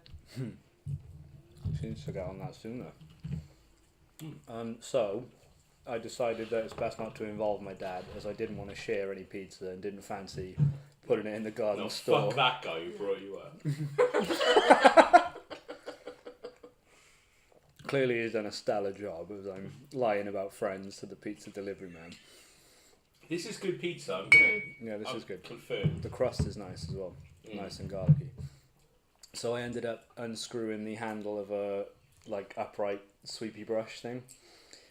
She needs to get on that sooner. So I decided that it's best not to involve my dad, as I didn't want to share any pizza and didn't fancy putting it in the garden No, store. fuck that guy who brought you up. Clearly he's done a stellar job, as I'm lying about friends to the pizza delivery man. This is good pizza. I'm gonna. Yeah, this I'm is good. Confirmed. The crust is nice as well. Mm. Nice and garlicky. So I ended up unscrewing the handle of a like upright sweepy brush thing,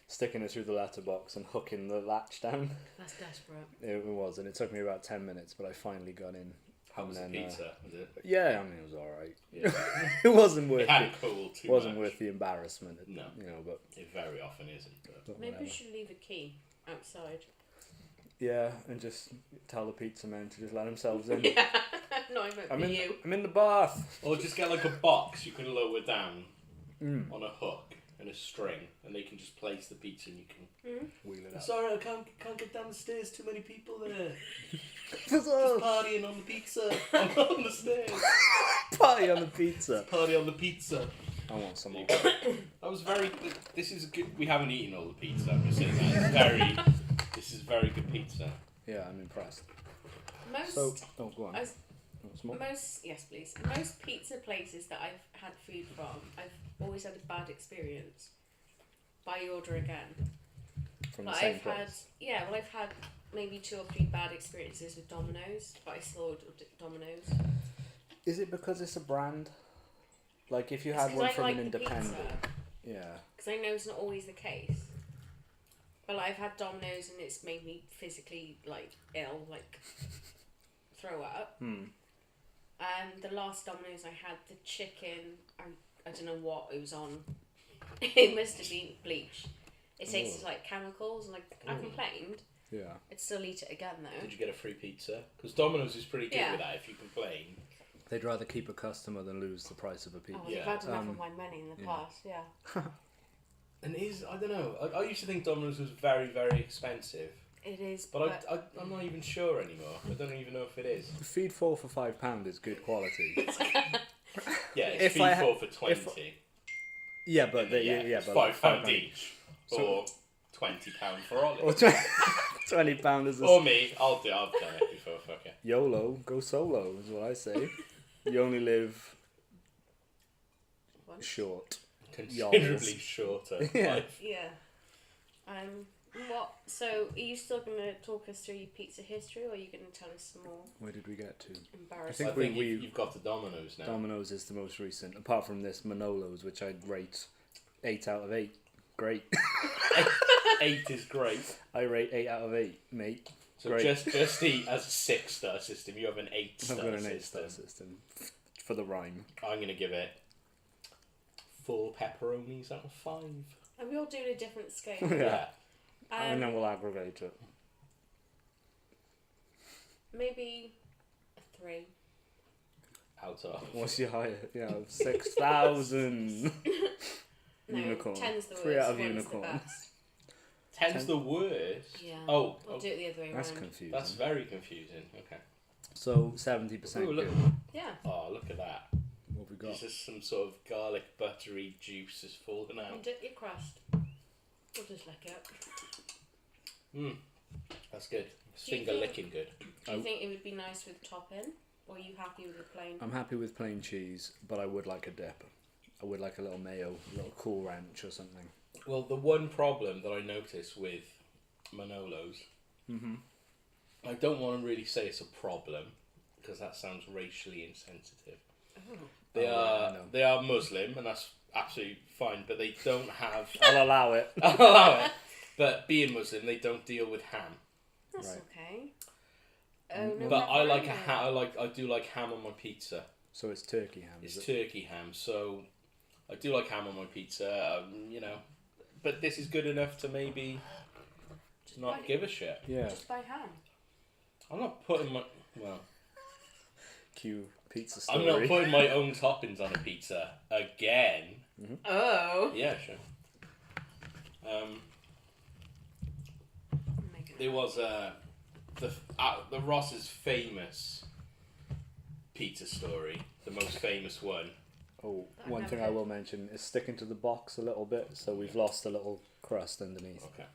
sticking it through the letterbox and hooking the latch down. That's desperate. It was, and it took me about 10 minutes, but I finally got in. How was the And then, pizza? Was it? Yeah, I mean, it was alright. Yeah. It wasn't worth It hadn't cooled too wasn't much. worth the embarrassment. No. But It very often isn't. But Maybe we whatever. should leave a key outside. Yeah, and just tell the pizza men to just let themselves in. Yeah, not even I'm for in. you. I'm in the bath. Or just get like a box you can lower down Mm. on a hook and a string, and they can just place the pizza and you can. Wheel it up. Sorry, I can't get down the stairs. Too many people there. What's up? Partying on the pizza. On the stairs. Party on the pizza. Party on the pizza. I want some more. That was very. This is a good. We haven't eaten all the pizza. I'm just saying that. This is very good pizza. Yeah, I'm impressed. Most, So, go on. As- Want some more? yes please. Most pizza places that I've had food from, I've always had a bad experience. But I order again. From the But same I've place. I've had maybe 2 or 3 bad experiences with Domino's, but I still order Domino's. Is it because it's a brand? Like if you It's had 'cause one I from like an the independent. pizza. Yeah. Because I know it's not always the case. But like, I've had Domino's and it's made me physically like ill, like throw up. And the last Domino's I had, the chicken, I don't know what it was on. It must have been bleach. It tasted like chemicals, and like I complained. Yeah. I'd still eat it again though. Did you get a free pizza? Because Domino's is pretty good Yeah. with that. If you complain. They'd rather keep a customer than lose the price of a pizza. Oh, Yeah. I've had enough of my money in the past, yeah. And I don't know. I used to think Domino's was very, very expensive. It is, But I'm not even sure anymore. I don't even know if it is. The feed 4 for £5 is good quality. Yeah, it's If feed I 4 ha- for if- 20. Yeah, but It's but £5 £5 each. So- Or £20 for Olive. Or £20 is Or me. I've done it before. Fuck it. YOLO, go solo is what I say. You only live What? short. Considerably Yols. shorter. Yeah. life. Yeah. What? So, are you still going to talk us through your pizza history, or are you going to tell us some more Where did we get to? embarrassing? I think think you've got the Domino's now. Domino's is the most recent, apart from this Manolo's, which I'd rate 8 out of 8. Great. 8 is great. I rate 8 out of 8, mate. So Great. just eat as a 6-star system. You have an 8-star I've got an system. 8-star system for the rhyme. I'm going to give it 4 pepperonis out of 5. And we all do a different scale. Yeah. And Um, then we'll aggravate it. maybe a 3. Out of. What's your higher? Yeah, 6,000. No, Unicorn. 10's the 3 worst, out of 1's unicorn. the best. 10's the worst. Yeah. Oh, We'll do it the other way That's around. confusing. that's very confusing. Okay. So 70% Ooh, look. good. Yeah. Oh, look at that. What have we got? This is some sort of garlic buttery juice has fallen And out. dip your crust. We'll just lick it. That's good. It's Do you finger think- licking good. Do you think it would be nice with topping? Or are you happy with the plain? I'm happy with plain cheese, but I would like a dip. I would like a little mayo, a little Cool Ranch or something. Well, the one problem that I notice with Manolo's, I don't want to really say it's a problem because that sounds racially insensitive. They Oh, are yeah, I know. they are Muslim and that's absolutely fine, but they don't have. I'll allow it. I'll allow it. But being Muslim, they don't deal with ham. That's Right. okay. Oh, no, But never I like a mind ham. I do like ham on my pizza. So it's turkey ham, It's is it? turkey ham, so I do like ham on my pizza. You know, but this is good enough to maybe not give a shit. Yeah. Just by ham. I'm not putting my Cue pizza story. I'm not putting my own toppings on a pizza again. Oh. Yeah, sure. There was the Ross's famous pizza story, the most famous one. Oh, I've one never thing I heard. will mention is sticking to the box a little bit, so we've lost a little crust underneath. Okay.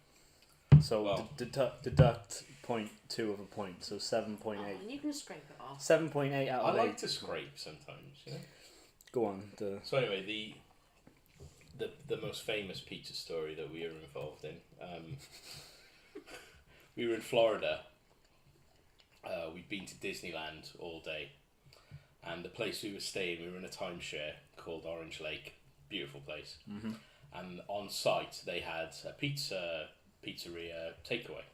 So Well. deduct 0.2 of a point, so 7.8. Oh, and you can scrape it off. 7.8 out I of 8. like to scrape sometimes. You know? Go on. So anyway, the most famous pizza story that we were involved in. We were in Florida. We'd been to Disneyland all day, and the place we were staying, we were in a timeshare called Orange Lake. Beautiful place. Mm-hmm. And on site, they had a pizzeria takeaway,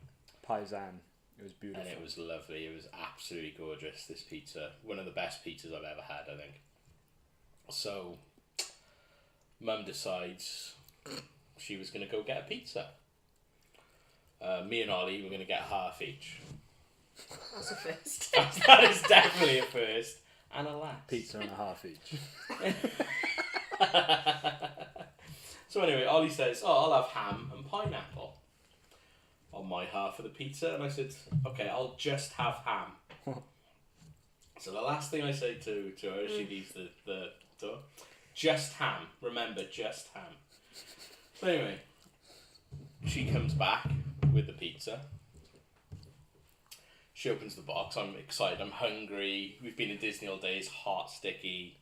Paisan. It was beautiful. and it was lovely. It was absolutely gorgeous. This pizza, one of the best pizzas I've ever had, I think. So, Mum decides she was going to go get a pizza. Me and Ollie were going to get half each. That's a first. That is definitely a first and a last. Pizza and a half each. So anyway, Ollie says, "Oh, I'll have ham and pineapple on my half of the pizza," and I said, "Okay, I'll just have ham." So the last thing I say to her as she leaves the door, just ham. Remember, just ham. So anyway, she comes back with the pizza. She opens the box. I'm excited. I'm hungry. We've been in Disney all day. It's hot, sticky.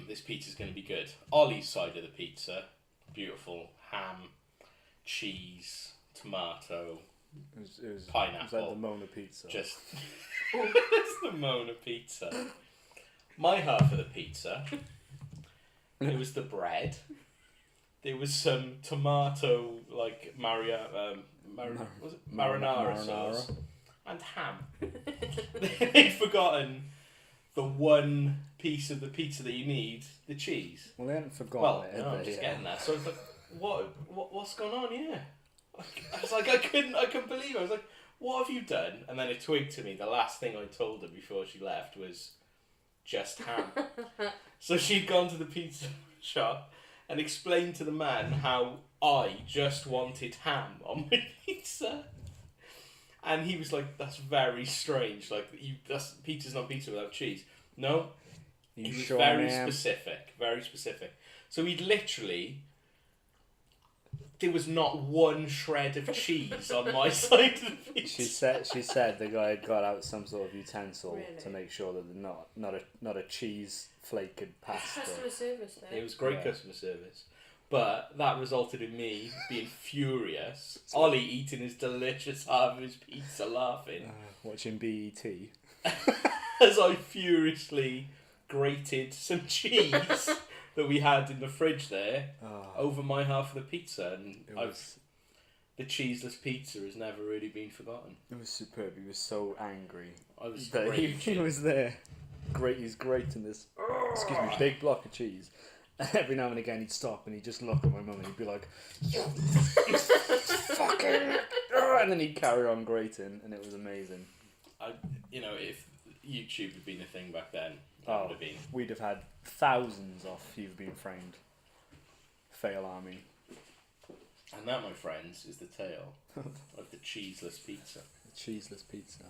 This pizza's going to be good. Ollie's side of the pizza, beautiful ham, cheese, tomato, It was Pineapple. like the Mona pizza. just it's the Mona pizza. My half of the pizza, it was the bread. There was some tomato, like was it marinara sauce, and ham. They'd forgotten the one piece of the pizza that you need, the cheese. Well, they hadn't forgotten Well, it, no, had I'm they? just Yeah. getting that. So I was like, what's going on here? I was like, I couldn't believe it. I was like, what have you done? And then it twigged to me. The last thing I told her before she left was just ham. So she'd gone to the pizza shop and explained to the man how I just wanted ham on my pizza. And he was like, that's very strange. Like, pizza's not pizza without cheese. No, You he was sure, very ma'am? specific, very specific. So he'd literally, there was not one shred of cheese on my side of the pizza. She said the guy had got out some sort of utensil Really? to make sure that not a cheese flake had passed. Customer service though. It was great Yeah. customer service. But that resulted in me being furious. Ollie eating his delicious half of his pizza, laughing Watching BET. as I furiously grated some cheese that we had in the fridge there over my half of the pizza, and the cheeseless pizza has never really been forgotten. It was superb. He was so angry. I was that he was there. He's grating this, excuse me, big block of cheese. And every now and again he'd stop and he'd just look at my mum and he'd be like, "You fucking," and then he'd carry on grating, and it was amazing. If YouTube had been a thing back then, that would have been. We'd have had thousands off You've Been Framed. Fail army. And that, my friends, is the tale of the cheeseless pizza. The cheeseless pizza.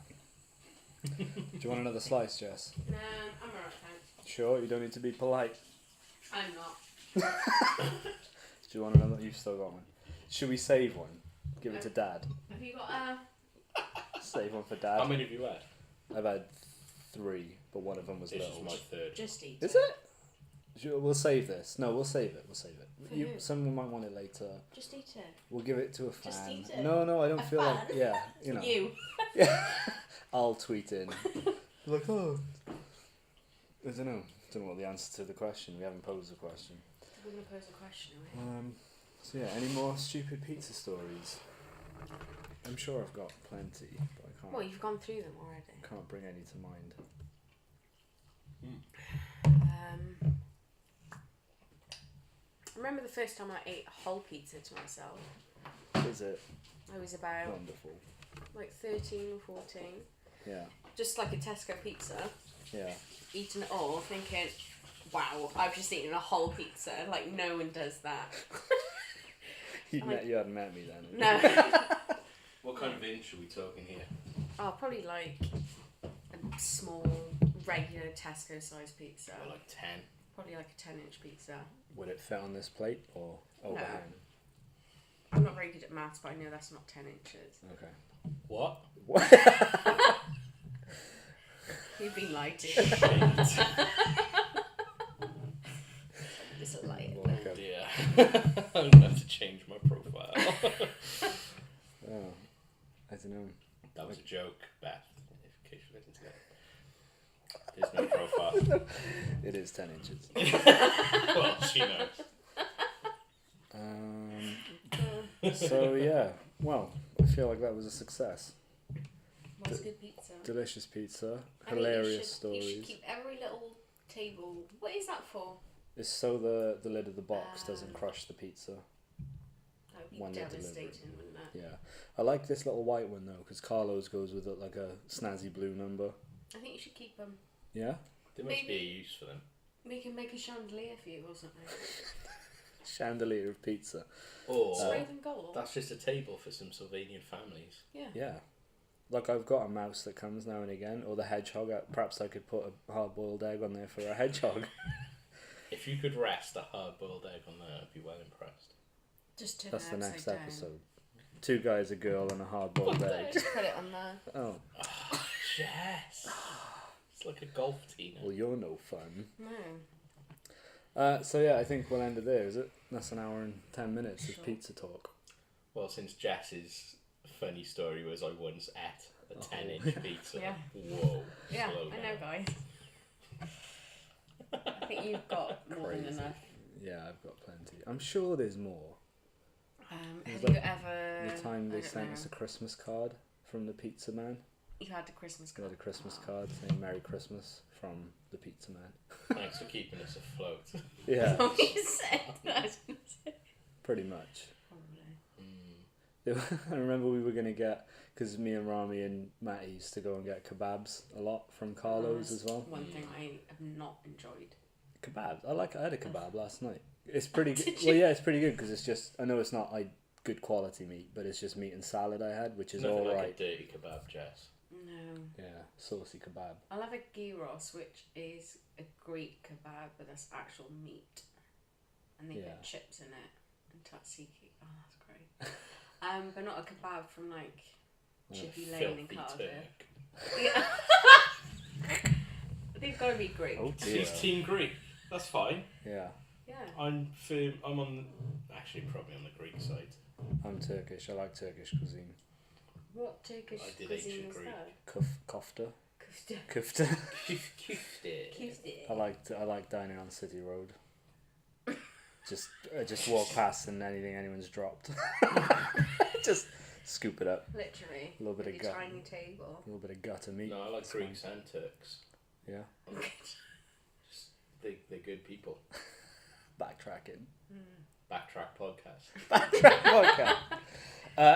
Do you want another slice, Jess? No, I'm alright, thanks. Sure, you don't need to be polite. I'm not. Do you want another? You've still got one. Should we save one? Give it to Dad. Have you got a... Save one for Dad. How many have you had? I've had 3, but one of them was This little. is my third. Just eat Is it? We'll save this. No, we'll save it. We'll save it. For who? Someone might want it later. Just eat it. We'll give it to a fan. Just eat it. No, I don't A feel fan? like. Yeah, you know. You. Yeah. I'll tweet in. Like, oh. I don't know. Don't know what the answer to the question. We haven't posed the question. We're going to pose a question, are we? So yeah, any more stupid pizza stories? I'm sure I've got plenty, but I can't. Well, you've gone through them already. Can't bring any to mind. I remember the first time I ate a whole pizza to myself. Is it I was about wonderful? like 13 or 14. Yeah, Just like a Tesco pizza. yeah. Eating it all, thinking, wow, I've just eaten a whole pizza. Like, no one does that. You hadn't met me then. No. What kind of inch are we talking here? Oh, probably like a small, regular Tesco sized pizza. Well, like 10. Probably like a 10-inch pizza. Would it fit on this plate or overhang? I'm not very good at maths, but I know that's not 10 inches. Okay. What? You've been lied to. Just a lie. Well, okay. Yeah. I'm going to have to change my profile. Oh, I don't know. That was a joke, Beth, in case you listened to that. There's no profile. It is 10 inches. Well, she knows. So yeah, well, I feel like that was a success. What's good pizza? Delicious pizza, I think hilarious you should stories. keep every little table. What is that for? It's so the lid of the box doesn't crush the pizza. That would be When they're devastating, wouldn't it? Yeah, I like this little white one though because Carlo's goes with it like a snazzy blue number. I think you should keep them. Yeah, There must be a use for them. We can make a chandelier for you or something. chandelier of pizza. Or Raven gold. that's just a table for some Sylvanian families. Yeah. Yeah, like I've got a mouse that comes now and again, or the hedgehog. Perhaps I could put a hard-boiled egg on there for a hedgehog. If you could rest a hard-boiled egg on there, I'd be well impressed. Just turn That's it the upside next down. episode. 2 guys, a girl, and a hard-boiled egg. Just put it on there. Oh, Yes. It's like a golf tee now. well, you're no fun. No. So yeah, I think we'll end it there. Is it? That's an hour and 10 minutes Sure. of pizza talk. Well, since Jess's funny story was I once ate a 10-inch pizza. Yeah. Whoa. Yeah, slow I down. know, guys. I think you've got more than Crazy. enough. Yeah, I've got plenty. I'm sure there's more. Have that you ever... The time I they don't sent know. us a Christmas card from the pizza man. You had a Christmas We card. had a Christmas Oh. card saying Merry Christmas from the pizza man. Thanks for keeping us afloat. Yeah, Oh, you said that. pretty much. Probably. I remember we were going to get, because me and Rami and Matty used to go and get kebabs a lot from Carlo's as well. One thing I have not enjoyed. Kebabs. I had a kebab last night. It's pretty good. Did Well, yeah, it's pretty good because it's just, I know it's not like good quality meat, but it's just meat and salad I had, which is Nothing all like right. a dirty kebab, Jess. No. Yeah, saucy kebab. I'll have a gyros, which is a Greek kebab, but that's actual meat. And they Yeah. put chips in it and tzatziki. Oh, that's great. But not a kebab from like Chippy Lane in Filthy Cardiff. Turk. Yeah. They've got to be Greek. Oh dear. He's Team Greek. That's fine. Yeah. Yeah. I'm actually probably on the Greek side. I'm Turkish. I like Turkish cuisine. What Turkish I did cuisine ancient is Greek. that? Kofta. Kufta. Kufta. Kufte. I like dining on City Road. Just walk past and anyone's dropped. Just scoop it up. Literally. A little bit with of your gut. tiny table. A little bit of gutter meat. No, I like It's Greeks fine. and Turks. Yeah. Just they're good people. Backtracking. Backtrack podcast. Okay.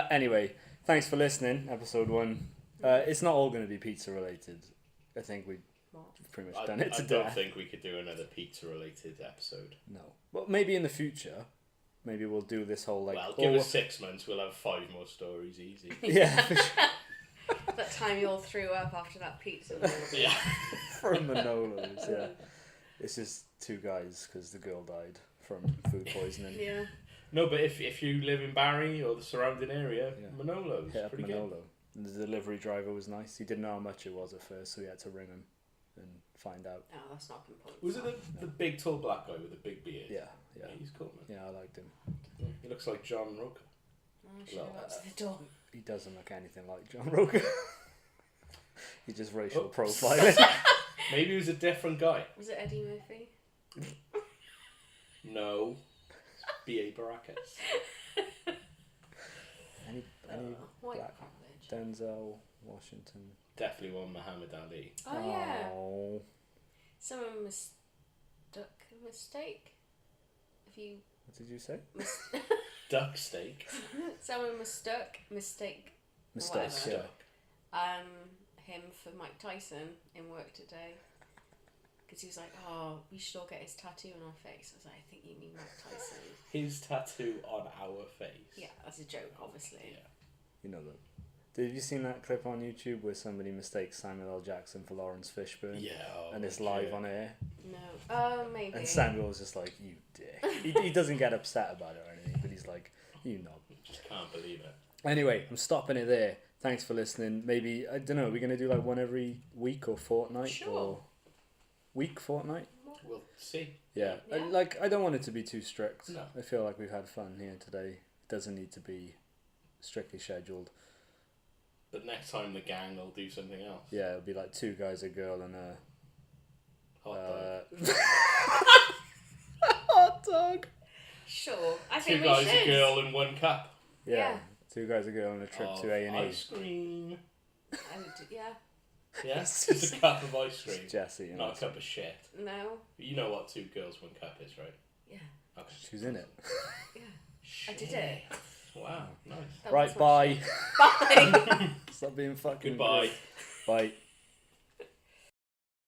Anyway, thanks for listening. Episode 1. It's not all going to be pizza related. I think we've pretty much done it to I don't death. think we could do another pizza related episode. No. Well, maybe in the future. Maybe we'll do this whole like. Well, give us 6 months, we'll have 5 more stories easy. Yeah. For sure. That time you all threw up after that pizza. Yeah. From Manolos. Yeah. It's just 2 guys because the girl died from food poisoning. Yeah. No, but if you live in Barry or the surrounding area, Yeah. Manolo's Hit up pretty Manolo. And the delivery driver was nice. He didn't know how much it was at first, so he had to ring him and find out. Oh, that's not important. good. Was it the big tall black guy with the big beard? Yeah. He's cool, man. Yeah, I liked him. He looks like John Roker. Oh, I should have answered the door. He doesn't look anything like John Roker. He just racial Oh. profiling. Maybe he was a different guy. Was it Eddie Murphy? No. B.A. Baracus. any White black privilege. Denzel Washington. Definitely one Muhammad Ali. Oh, yeah. Oh. Someone mistook a mistake. If you. What did you say? Duck steak. Someone mistake. Mistake. Whatever. Yeah. Him for Mike Tyson in work today. Because he was like, oh, we should all get his tattoo on our face. I was like, I think you mean Mike Tyson. His tattoo on our face. Yeah, that's a joke, obviously. Yeah. You know that. Have you seen that clip on YouTube where somebody mistakes Samuel L. Jackson for Lawrence Fishburne? Yeah. Oh, And it's live on air. No. Maybe. And Samuel's just like, you dick. He doesn't get upset about it or anything, but he's like, you know. Just can't believe it. Anyway, I'm stopping it there. Thanks for listening. Maybe, I don't know, are we going to do like one every week or fortnight? Sure. Or week, fortnight? We'll see. Yeah. Yeah. I don't want it to be too strict. No. I feel like we've had fun here today. It doesn't need to be strictly scheduled. But next time the gang will do something else. Yeah, it'll be like 2 guys, a girl, and a... Hot dog. Hot dog! Sure. I 2 think we guys, should. a girl, and 1 cup. Yeah. Yeah. 2 guys, a girl, and a trip Of to A&E. Ice cream. I would do, yeah. Yes, just a cup of ice cream. Jesse, Not a cup of shit. No. You know what 2 girls, 1 cup is, right? Yeah. Okay. She's in it. Yeah. I did it. Wow, nice. That Right, was bye. my- Bye. Stop being fucking... Goodbye. Bye.